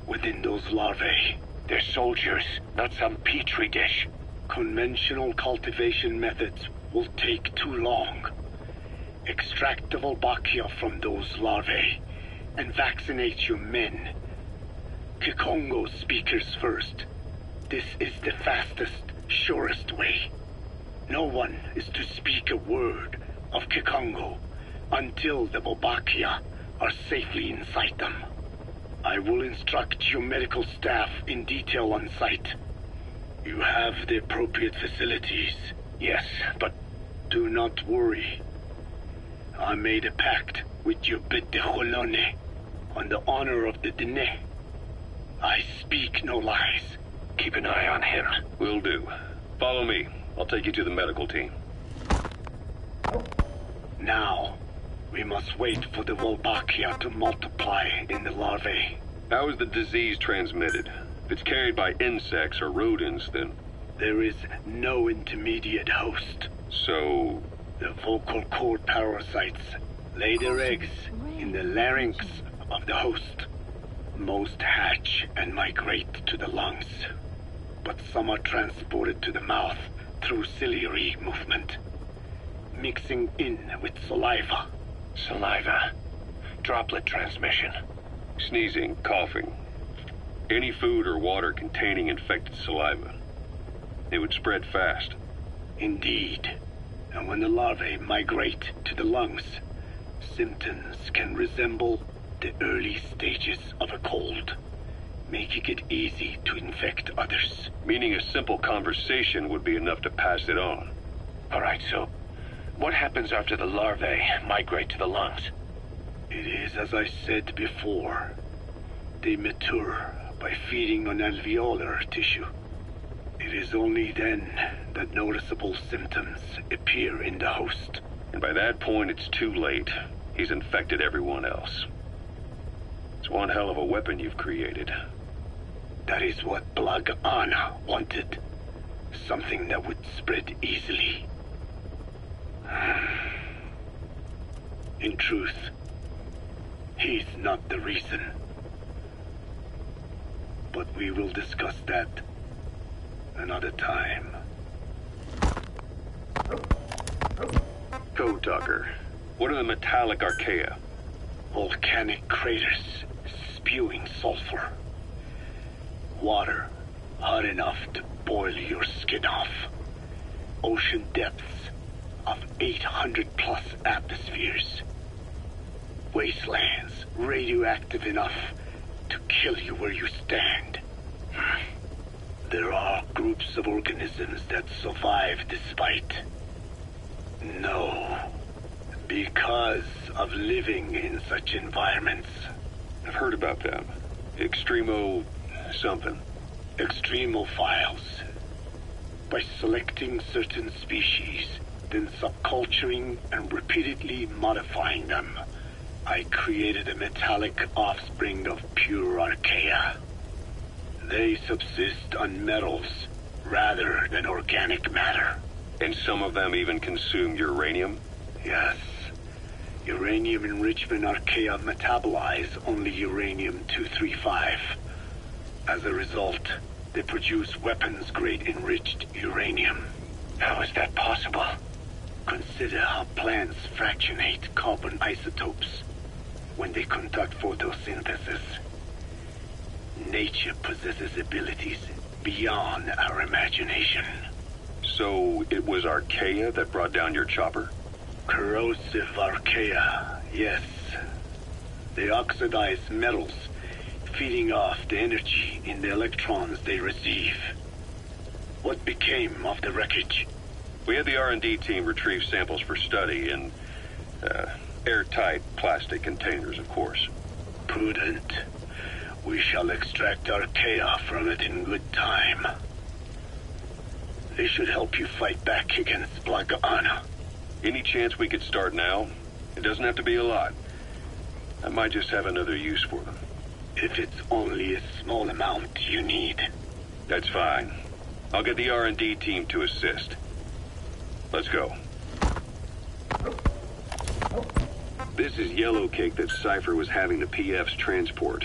within those larvae. They're soldiers, not some petri dish. Conventional cultivation methods will take too long. Extract the Wolbachia from those larvae and vaccinate your men. Kikongo speakers first. This is the fastest, surest way. No one is to speak a word of Kikongo until the Wolbachia are safely inside them. I will instruct your medical staff in detail on site. You have the appropriate facilities. Yes, but do not worry. I made a pact with your bit de Holone on the honor of the Dene. I speak no lies. Keep an eye on him. Will do. Follow me. I'll take you to the medical team. Now, we must wait for the Wolbachia to multiply in the larvae. How is the disease transmitted? If it's carried by insects or rodents, then... There is no intermediate host. So... The vocal cord parasites lay their eggs in the larynx of the host. Most hatch and migrate to the lungs, but some are transported to the mouth through ciliary movement. mixing in with saliva. Saliva. Droplet transmission. Sneezing, coughing. Any food or water containing infected saliva. It would spread fast. Indeed. And when the larvae migrate to the lungs, symptoms can resemble the early stages of a cold, making it easy to infect others. Meaning a simple conversation would be enough to pass it on. All right, so what happens after the larvae migrate to the lungs? It is as I said before. They mature by feeding on alveolar tissue. It is only then that noticeable symptoms appear in the host. And by that point, it's too late. He's infected everyone else. It's one hell of a weapon you've created. That is what Blag Anna wanted. Something that would spread easily. In truth, he's not the reason. But we will discuss that another time. Code Talker, what are the metallic archaea? Volcanic craters spewing sulfur. Water hot enough to boil your skin off. Ocean depths of 800 plus atmospheres. Wastelands radioactive enough to kill you where you stand. There are groups of organisms that survive despite. No. Because of living in such environments. I've heard about them. Extremo something. Extremophiles. By selecting certain species, then subculturing and repeatedly modifying them, I created a metallic offspring of pure archaea. They subsist on metals rather than organic matter. And some of them even consume uranium? Yes. Uranium enrichment archaea metabolize only uranium-235. As a result, they produce weapons-grade enriched uranium. How is that possible? Consider how plants fractionate carbon isotopes when they conduct photosynthesis. Nature possesses abilities beyond our imagination. So it was archaea that brought down your chopper? Corrosive archaea, yes. They oxidize metals, feeding off the energy in the electrons they receive. What became of the wreckage? We had the R&D team retrieve samples for study in airtight plastic containers, of course. Prudent. We shall extract archaea from it in good time. They should help you fight back against Blag Anna. Any chance we could start now? It doesn't have to be a lot. I might just have another use for them. If it's only a small amount you need. That's fine. I'll get the R&D team to assist. Let's go. This is yellow cake that Cypher was having the PFs transport.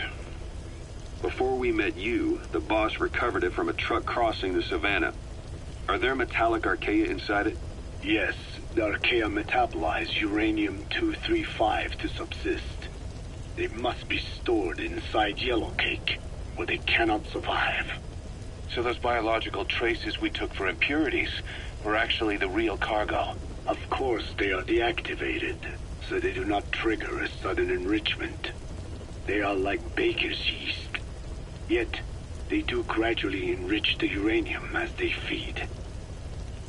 Before we met you, the boss recovered it from a truck crossing the savannah. Are there metallic archaea inside it? Yes, the archaea metabolize uranium-235 to subsist. They must be stored inside yellow cake, where they cannot survive. So those biological traces we took for impurities were actually the real cargo? Of course, they are deactivated, so they do not trigger a sudden enrichment. They are like baker's yeast. Yet, they do gradually enrich the uranium as they feed.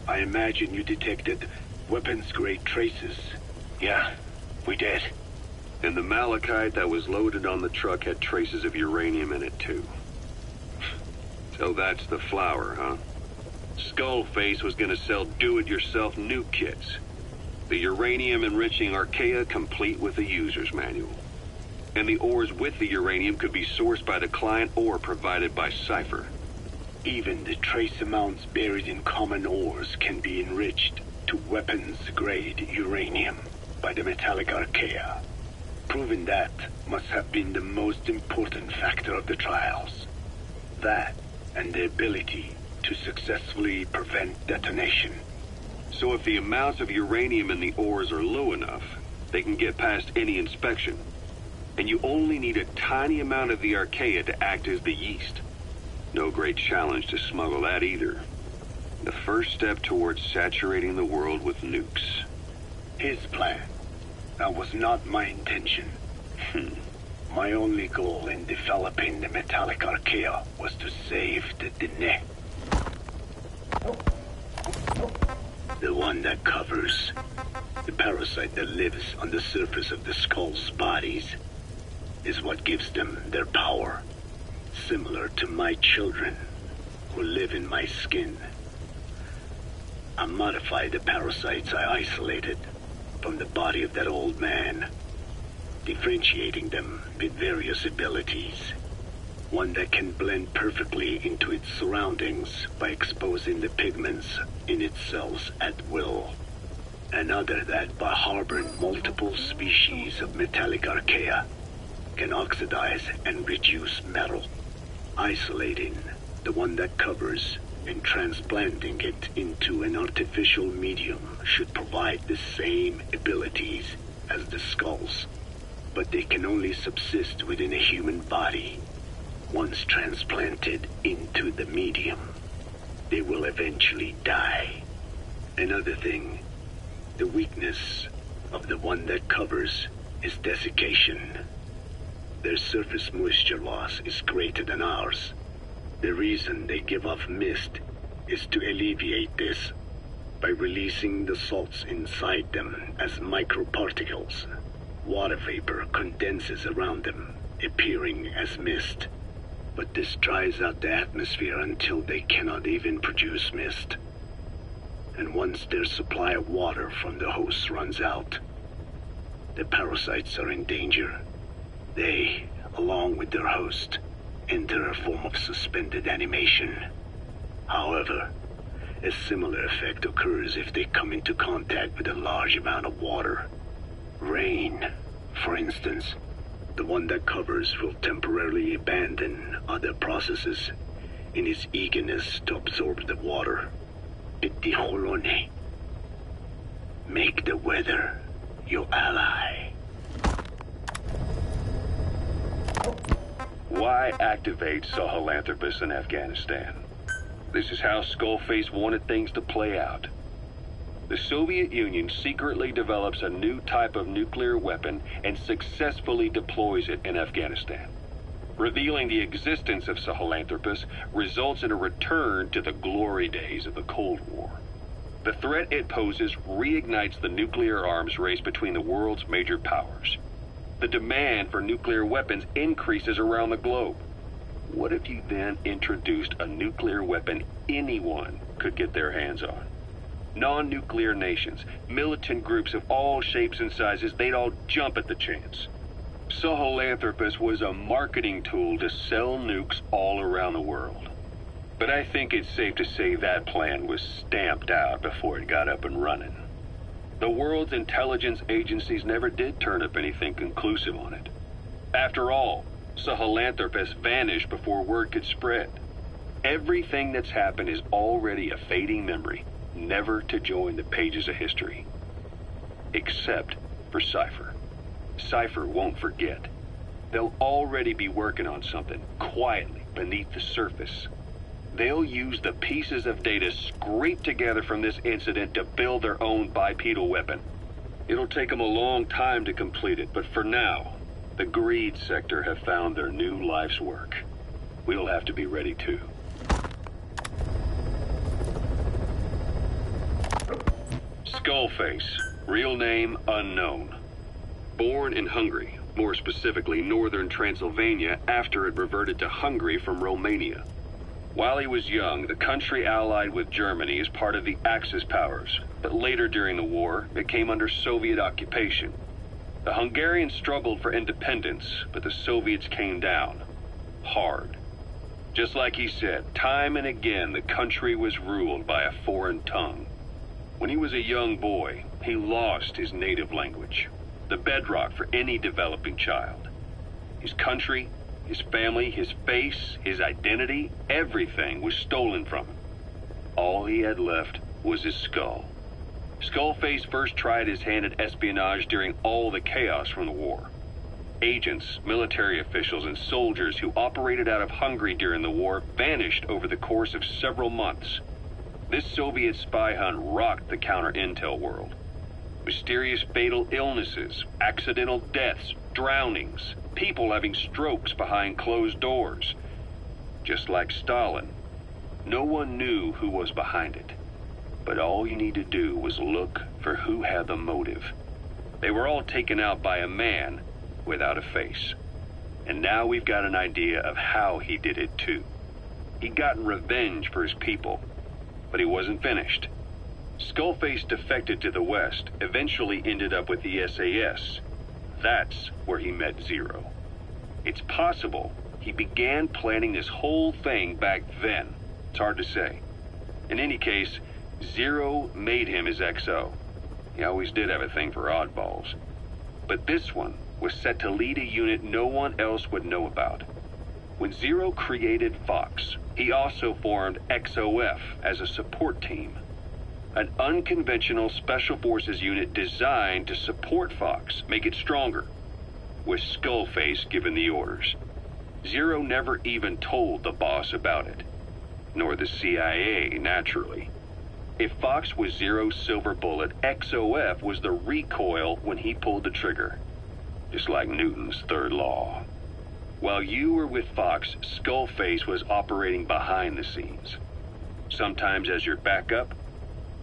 I imagine you detected weapons-grade traces. Yeah, we did. And the malachite that was loaded on the truck had traces of uranium in it, too. So that's the flower, huh? Skullface was gonna sell do-it-yourself nuke kits. The uranium-enriching archaea complete with the user's manual. And the ores with the uranium could be sourced by the client or provided by Cypher. Even the trace amounts buried in common ores can be enriched to weapons-grade uranium by the metallic archaea. Proving that must have been the most important factor of the trials. That and the ability to successfully prevent detonation. So if the amounts of uranium in the ores are low enough, they can get past any inspection. And you only need a tiny amount of the archaea to act as the yeast. No great challenge to smuggle that either. The first step towards saturating the world with nukes. His plan. That was not my intention. My only goal in developing the metallic archaea was to save the Dene. The one that covers. The parasite that lives on the surface of the skull's bodies is what gives them their power. Similar to my children, who live in my skin. I modified the parasites I isolated from the body of that old man, differentiating them with various abilities. One that can blend perfectly into its surroundings by exposing the pigments in its cells at will. Another that, by harboring multiple species of metallic archaea, can oxidize and reduce metal. Isolating the one that covers and transplanting it into an artificial medium should provide the same abilities as the skulls, but they can only subsist within a human body. Once transplanted into the medium, they will eventually die. Another thing, the weakness of the one that covers is desiccation. Their surface moisture loss is greater than ours. The reason they give off mist is to alleviate this by releasing the salts inside them as microparticles. Water vapor condenses around them, appearing as mist. But this dries out the atmosphere until they cannot even produce mist. And once their supply of water from the host runs out, the parasites are in danger. They, along with their host, enter a form of suspended animation. However, a similar effect occurs if they come into contact with a large amount of water. Rain, for instance. The one that covers will temporarily abandon other processes in its eagerness to absorb the water. Pitijolone. Make the weather your ally. Why activate Sahelanthropus in Afghanistan? This is how Skullface wanted things to play out. The Soviet Union secretly develops a new type of nuclear weapon and successfully deploys it in Afghanistan. Revealing the existence of Sahelanthropus results in a return to the glory days of the Cold War. The threat it poses reignites the nuclear arms race between the world's major powers. The demand for nuclear weapons increases around the globe. What if you then introduced a nuclear weapon anyone could get their hands on? Non-nuclear nations, militant groups of all shapes and sizes, they'd all jump at the chance. Sahelanthropus was a marketing tool to sell nukes all around the world. But I think it's safe to say that plan was stamped out before it got up and running. The world's intelligence agencies never did turn up anything conclusive on it. After all, Sahelanthropus vanished before word could spread. Everything that's happened is already a fading memory, never to join the pages of history. Except for Cypher. Cypher won't forget. They'll already be working on something, quietly, beneath the surface. They'll use the pieces of data scraped together from this incident to build their own bipedal weapon. It'll take them a long time to complete it, but for now, the greed sector have found their new life's work. We'll have to be ready too. Skullface, real name unknown. Born in Hungary, more specifically northern Transylvania after it reverted to Hungary from Romania. While he was young, the country allied with Germany as part of the Axis powers, but later during the war, it came under Soviet occupation. The Hungarians struggled for independence, but the Soviets came down. Hard. Just like he said, time and again the country was ruled by a foreign tongue. When he was a young boy, he lost his native language, the bedrock for any developing child. His country, his family, his face, his identity, everything was stolen from him. All he had left was his skull, Skullface first tried his hand at espionage during all the chaos from the war. Agents, military officials, and soldiers who operated out of Hungary during the war vanished over the course of several months. This Soviet spy hunt rocked the counter-intel world. Mysterious fatal illnesses, accidental deaths, drownings, people having strokes behind closed doors. Just like Stalin, no one knew who was behind it. But all you need to do was look for who had the motive. They were all taken out by a man without a face. And now we've got an idea of how he did it too. He'd gotten revenge for his people, but he wasn't finished. Skullface defected to the West, eventually ended up with the SAS. That's where he met Zero. It's possible he began planning this whole thing back then. It's hard to say. In any case, Zero made him his XO. He always did have a thing for oddballs. But this one was set to lead a unit no one else would know about. When Zero created Fox, he also formed XOF as a support team. An unconventional special forces unit designed to support Fox, make it stronger, with Skullface given the orders. Zero never even told the boss about it, nor the CIA, naturally. If Fox was Zero's silver bullet, XOF was the recoil when he pulled the trigger. Just like Newton's third law. While you were with Fox, Skullface was operating behind the scenes. Sometimes as your backup,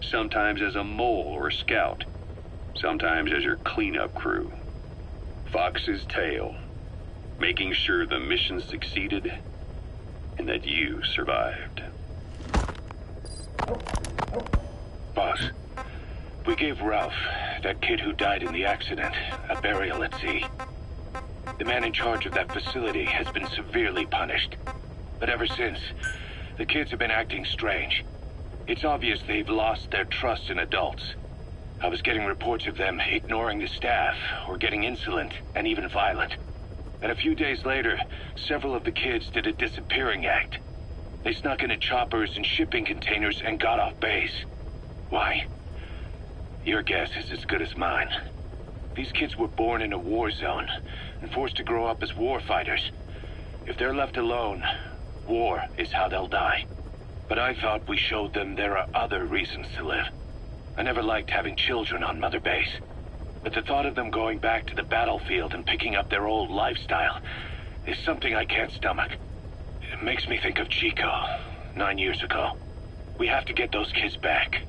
sometimes as a mole or a scout, sometimes as your cleanup crew. Fox's tail, making sure the mission succeeded and that you survived. Boss, we gave Ralph, that kid who died in the accident, a burial at sea. The man in charge of that facility has been severely punished. But ever since, the kids have been acting strange. It's obvious they've lost their trust in adults. I was getting reports of them ignoring the staff, or getting insolent and even violent. And a few days later, several of the kids did a disappearing act. They snuck into choppers and shipping containers and got off base. Why? Your guess is as good as mine. These kids were born in a war zone and forced to grow up as war fighters. If they're left alone, war is how they'll die. But I thought we showed them there are other reasons to live. I never liked having children on Mother Base. But the thought of them going back to the battlefield and picking up their old lifestyle is something I can't stomach. It makes me think of Chico, 9 years ago. We have to get those kids back.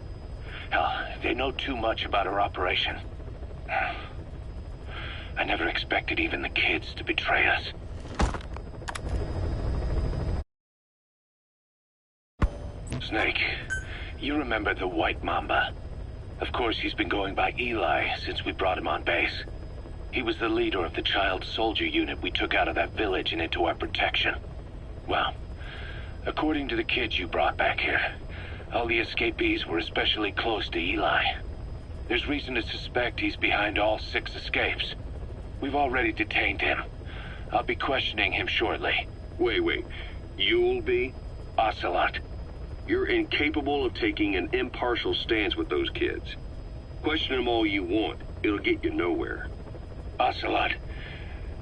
Hell, they know too much about our operation. I never expected even the kids to betray us. Snake, you remember the White Mamba? Of course, he's been going by Eli since we brought him on base. He was the leader of the child soldier unit we took out of that village and into our protection. Well, according to the kids you brought back here, all the escapees were especially close to Eli. There's reason to suspect he's behind all 6 escapes. We've already detained him. I'll be questioning him shortly. Wait. You'll be? Ocelot. You're incapable of taking an impartial stance with those kids. Question them all you want. It'll get you nowhere. Ocelot,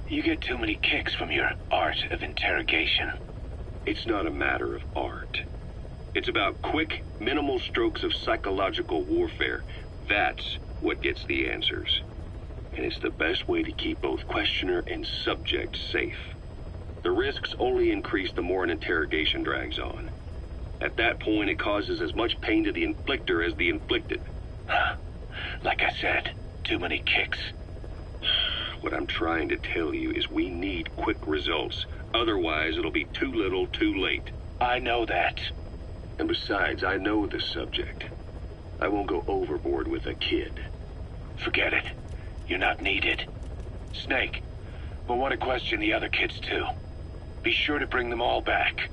you get too many kicks from your art of interrogation. It's not a matter of art. It's about quick, minimal strokes of psychological warfare. That's what gets the answers. And it's the best way to keep both questioner and subject safe. The risks only increase the more an interrogation drags on. At that point, it causes as much pain to the inflictor as the inflicted. Like I said, too many kicks. What I'm trying to tell you is we need quick results. Otherwise, it'll be too little, too late. I know that. And besides, I know the subject. I won't go overboard with a kid. Forget it. You're not needed. Snake, we'll want to question the other kids too. Be sure to bring them all back.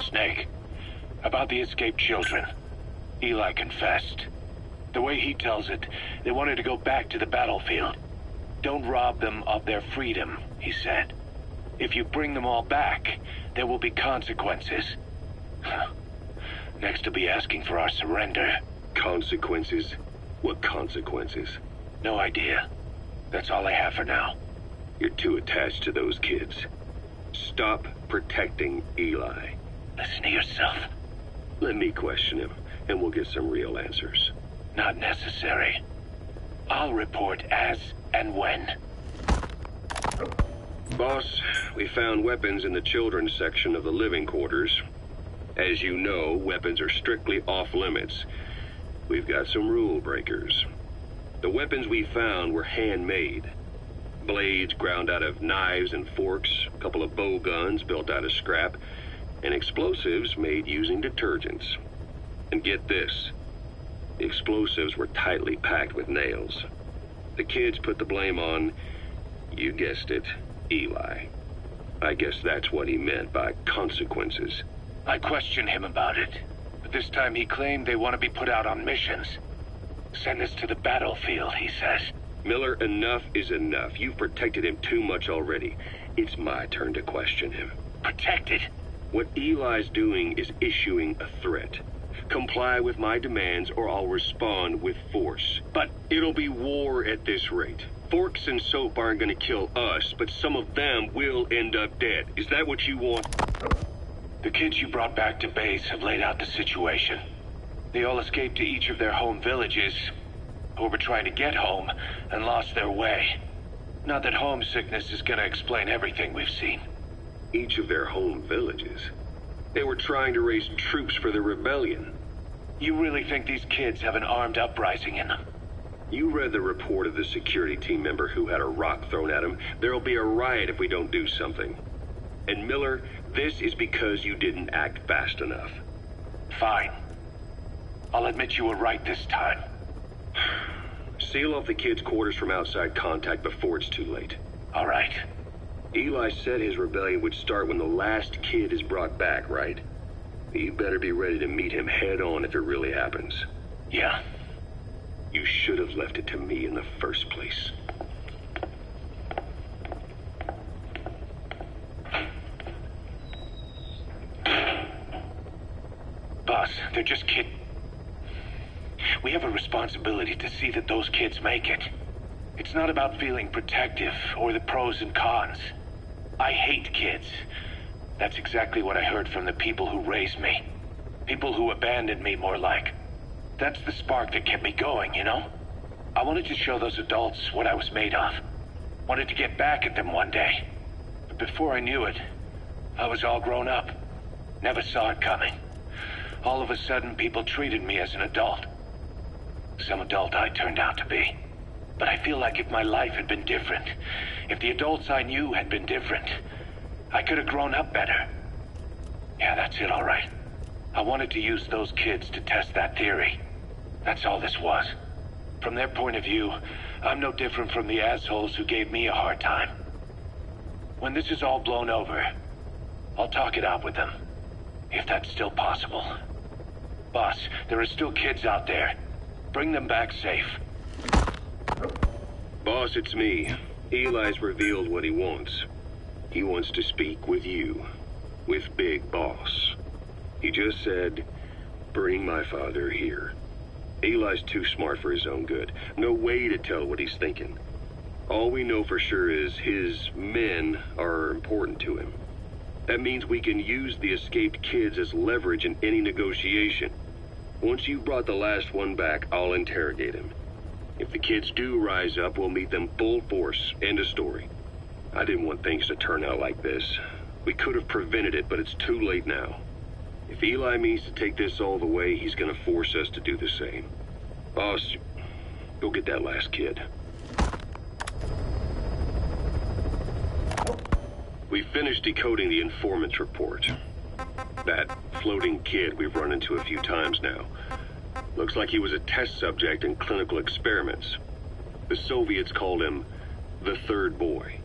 Snake, about the escaped children. Eli confessed. The way he tells it, they wanted to go back to the battlefield. Don't rob them of their freedom, he said. If you bring them all back, there will be consequences. Next to be asking for our surrender. Consequences? What consequences? No idea. That's all I have for now. You're too attached to those kids. Stop protecting Eli. Listen to yourself. Let me question him, and we'll get some real answers. Not necessary. I'll report as and when. Boss, we found weapons in the children's section of the living quarters. As you know, weapons are strictly off limits. We've got some rule breakers. The weapons we found were handmade. Blades ground out of knives and forks, a couple of bow guns built out of scrap, and explosives made using detergents. And get this, the explosives were tightly packed with nails. The kids put the blame on, you guessed it, Eli. I guess that's what he meant by consequences. I questioned him about it, but this time he claimed they want to be put out on missions. Send us to the battlefield, he says. Miller, enough is enough. You've protected him too much already. It's my turn to question him. Protected? What Eli's doing is issuing a threat. Comply with my demands or I'll respond with force. But it'll be war at this rate. Forks and soap aren't gonna kill us, but some of them will end up dead. Is that what you want? The kids you brought back to base have laid out the situation. They all escaped to each of their home villages, or were trying to get home, and lost their way. Not that homesickness is gonna explain everything we've seen. Each of their home villages? They were trying to raise troops for the rebellion. You really think these kids have an armed uprising in them? You read the report of the security team member who had a rock thrown at him. There'll be a riot if we don't do something. And Miller, this is because you didn't act fast enough. Fine. I'll admit you were right this time. Seal off the kids' quarters from outside contact before it's too late. All right. Eli said his rebellion would start when the last kid is brought back, right? You better be ready to meet him head on if it really happens. Yeah. You should have left it to me in the first place. Boss, they're just kids. We have a responsibility to see that those kids make it. It's not about feeling protective or the pros and cons. I hate kids. That's exactly what I heard from the people who raised me. People who abandoned me, more like. That's the spark that kept me going, you know? I wanted to show those adults what I was made of. Wanted to get back at them one day. But before I knew it, I was all grown up. Never saw it coming. All of a sudden, people treated me as an adult. Some adult I turned out to be. But I feel like if my life had been different, if the adults I knew had been different, I could have grown up better. Yeah, that's it, all right. I wanted to use those kids to test that theory. That's all this was. From their point of view, I'm no different from the assholes who gave me a hard time. When this is all blown over, I'll talk it out with them. If that's still possible. Boss, there are still kids out there. Bring them back safe. Boss, it's me. Eli's revealed what he wants. He wants to speak with you. With Big Boss. He just said, bring my father here. Eli's too smart for his own good. No way to tell what he's thinking. All we know for sure is his men are important to him. That means we can use the escaped kids as leverage in any negotiation. Once you've brought the last one back, I'll interrogate him. If the kids do rise up, we'll meet them full force. End of story. I didn't want things to turn out like this. We could have prevented it, but it's too late now. If Eli means to take this all the way, he's gonna force us to do the same. Boss, go get that last kid. We finished decoding the informant's report. That floating kid we've run into a few times now. Looks like he was a test subject in clinical experiments. The Soviets called him the third boy.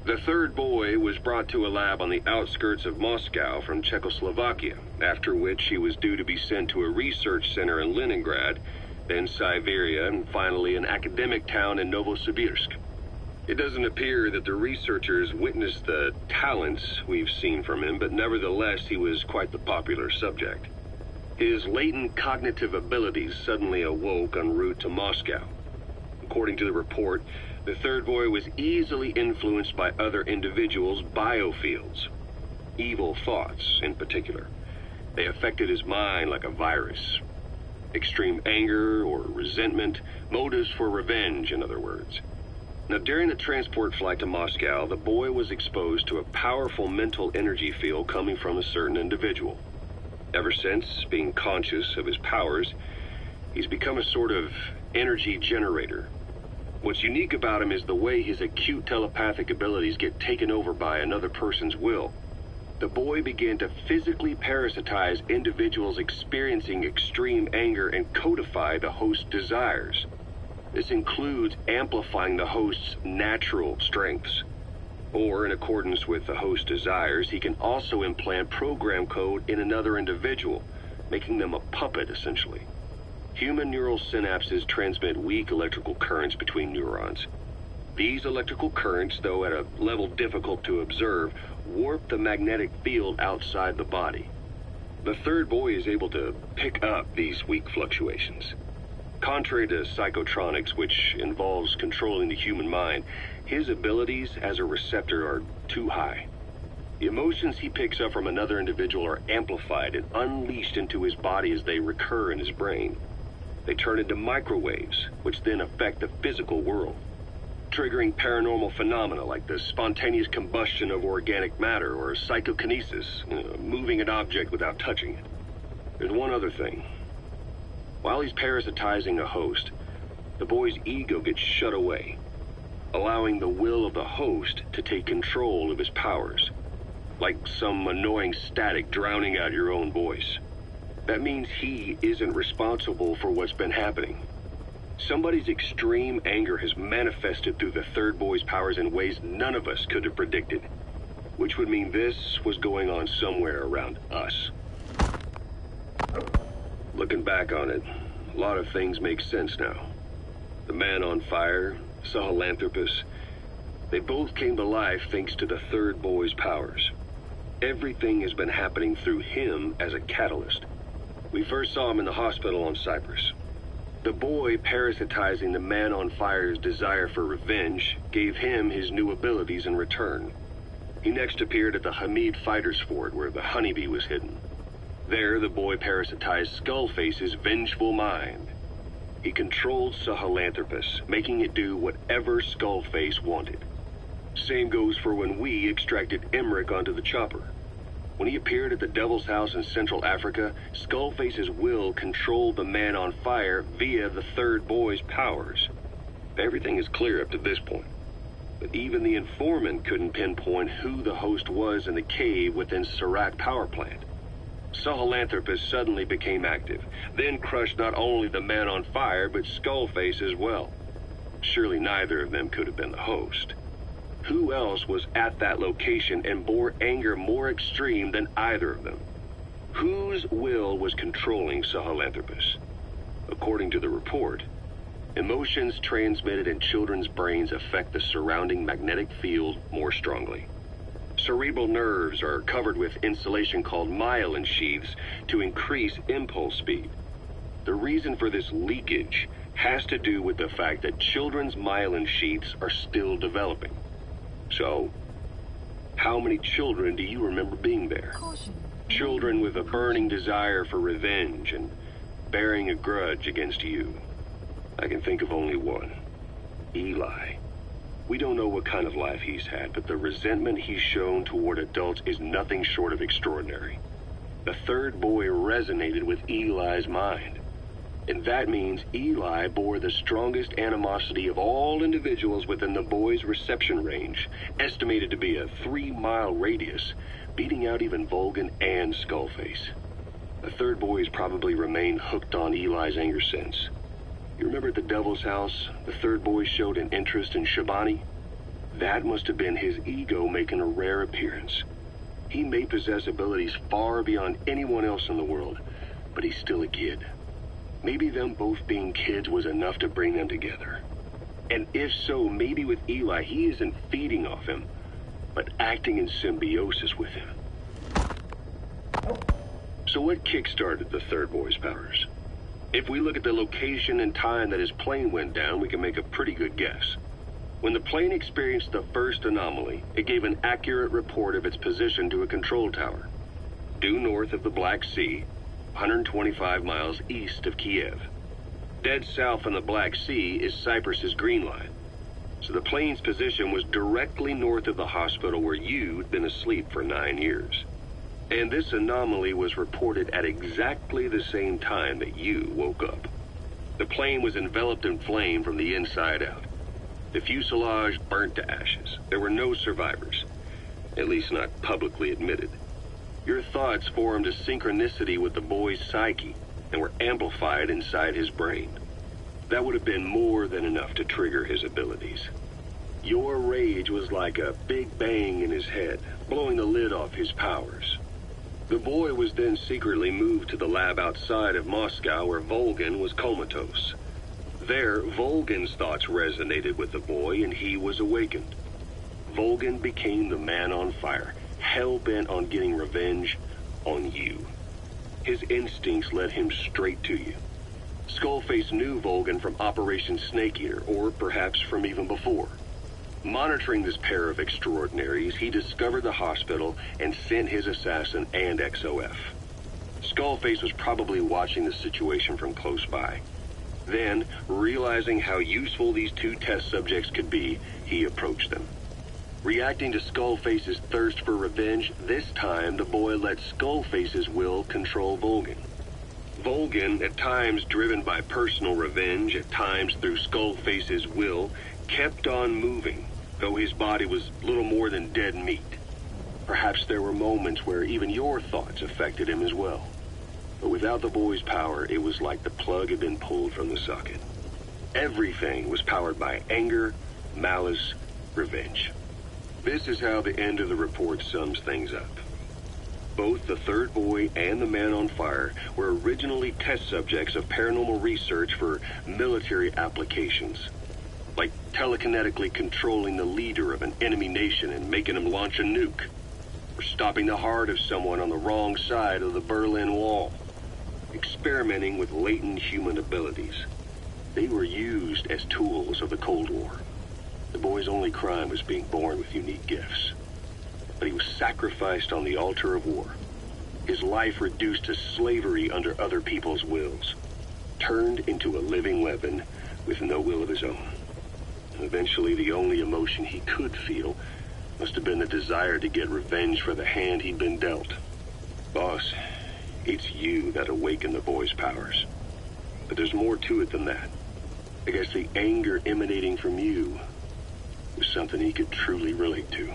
The third boy was brought to a lab on the outskirts of Moscow from Czechoslovakia, after which he was due to be sent to a research center in Leningrad, then Siberia, and finally an academic town in Novosibirsk. It doesn't appear that the researchers witnessed the talents we've seen from him, but nevertheless he was quite the popular subject. His latent cognitive abilities suddenly awoke en route to Moscow. According to the report, the third boy was easily influenced by other individuals' biofields. Evil thoughts, in particular. They affected his mind like a virus. Extreme anger or resentment, motives for revenge, in other words. Now, during the transport flight to Moscow, the boy was exposed to a powerful mental energy field coming from a certain individual. Ever since, being conscious of his powers, he's become a sort of energy generator. What's unique about him is the way his acute telepathic abilities get taken over by another person's will. The boy began to physically parasitize individuals experiencing extreme anger and codify the host's desires. This includes amplifying the host's natural strengths. Or, in accordance with the host's desires, he can also implant program code in another individual, making them a puppet, essentially. Human neural synapses transmit weak electrical currents between neurons. These electrical currents, though at a level difficult to observe, warp the magnetic field outside the body. The third boy is able to pick up these weak fluctuations. Contrary to psychotronics, which involves controlling the human mind, his abilities as a receptor are too high. The emotions he picks up from another individual are amplified and unleashed into his body as they recur in his brain. They turn into microwaves, which then affect the physical world, triggering paranormal phenomena like the spontaneous combustion of organic matter or psychokinesis, moving an object without touching it. There's one other thing. While he's parasitizing a host, the boy's ego gets shut away, allowing the will of the host to take control of his powers, like some annoying static drowning out your own voice. That means he isn't responsible for what's been happening. Somebody's extreme anger has manifested through the third boy's powers in ways none of us could have predicted, which would mean this was going on somewhere around us. Looking back on it, a lot of things make sense now. The man on fire, Sahelanthropus, they both came to life thanks to the third boy's powers. Everything has been happening through him as a catalyst. We first saw him in the hospital on Cyprus. The boy parasitizing the man on fire's desire for revenge gave him his new abilities in return. He next appeared at the Hamid Fighters Fort where the honeybee was hidden. There, the boy parasitized Skullface's vengeful mind. He controlled Sahelanthropus, making it do whatever Skullface wanted. Same goes for when we extracted Emmerich onto the chopper. When he appeared at the Devil's House in Central Africa, Skullface's will controlled the man on fire via the third boy's powers. Everything is clear up to this point. But even the informant couldn't pinpoint who the host was in the cave within Serac power plant. Sahelanthropus suddenly became active, then crushed not only the man on fire, but Skullface as well. Surely neither of them could have been the host. Who else was at that location and bore anger more extreme than either of them? Whose will was controlling Sahelanthropus? According to the report, emotions transmitted in children's brains affect the surrounding magnetic field more strongly. Cerebral nerves are covered with insulation called myelin sheaths to increase impulse speed. The reason for this leakage has to do with the fact that children's myelin sheaths are still developing. So, how many children do you remember being there? Children with a burning desire for revenge and bearing a grudge against you. I can think of only one. Eli. We don't know what kind of life he's had, but the resentment he's shown toward adults is nothing short of extraordinary. The third boy resonated with Eli's mind. And that means Eli bore the strongest animosity of all individuals within the boy's reception range, estimated to be a 3-mile radius, beating out even Volgan and Skullface. The third boy has probably remained hooked on Eli's anger since. You remember at the Devil's House, the third boy showed an interest in Shabani? That must have been his ego making a rare appearance. He may possess abilities far beyond anyone else in the world, but he's still a kid. Maybe them both being kids was enough to bring them together. And if so, maybe with Eli, he isn't feeding off him, but acting in symbiosis with him. So what kick-started the third boy's powers? If we look at the location and time that his plane went down, we can make a pretty good guess. When the plane experienced the first anomaly, it gave an accurate report of its position to a control tower, due north of the Black Sea, 125 miles east of Kiev. Dead south on the Black Sea is Cyprus's Green Line. So the plane's position was directly north of the hospital where you'd been asleep for 9 years. And this anomaly was reported at exactly the same time that you woke up. The plane was enveloped in flame from the inside out. The fuselage burnt to ashes. There were no survivors, at least not publicly admitted. Your thoughts formed a synchronicity with the boy's psyche and were amplified inside his brain. That would have been more than enough to trigger his abilities. Your rage was like a big bang in his head, blowing the lid off his powers. The boy was then secretly moved to the lab outside of Moscow where Volgin was comatose. There, Volgin's thoughts resonated with the boy and he was awakened. Volgin became the man on fire, hell-bent on getting revenge on you. His instincts led him straight to you. Skullface knew Volgin from Operation Snake Eater, or perhaps from even before. Monitoring this pair of extraordinaries, he discovered the hospital and sent his assassin and XOF. Skullface was probably watching the situation from close by. Then, realizing how useful these two test subjects could be, he approached them. Reacting to Skullface's thirst for revenge, this time the boy let Skullface's will control Volgin. Volgin, at times driven by personal revenge, at times through Skullface's will, kept on moving, though his body was little more than dead meat. Perhaps there were moments where even your thoughts affected him as well. But without the boy's power, it was like the plug had been pulled from the socket. Everything was powered by anger, malice, revenge. This is how the end of the report sums things up. Both the third boy and the man on fire were originally test subjects of paranormal research for military applications, like telekinetically controlling the leader of an enemy nation and making him launch a nuke, or stopping the heart of someone on the wrong side of the Berlin Wall, experimenting with latent human abilities. They were used as tools of the Cold War. The boy's only crime was being born with unique gifts. But he was sacrificed on the altar of war. His life reduced to slavery under other people's wills. Turned into a living weapon with no will of his own. And eventually, the only emotion he could feel must have been the desire to get revenge for the hand he'd been dealt. Boss, it's you that awakened the boy's powers. But there's more to it than that. I guess the anger emanating from you was something he could truly relate to.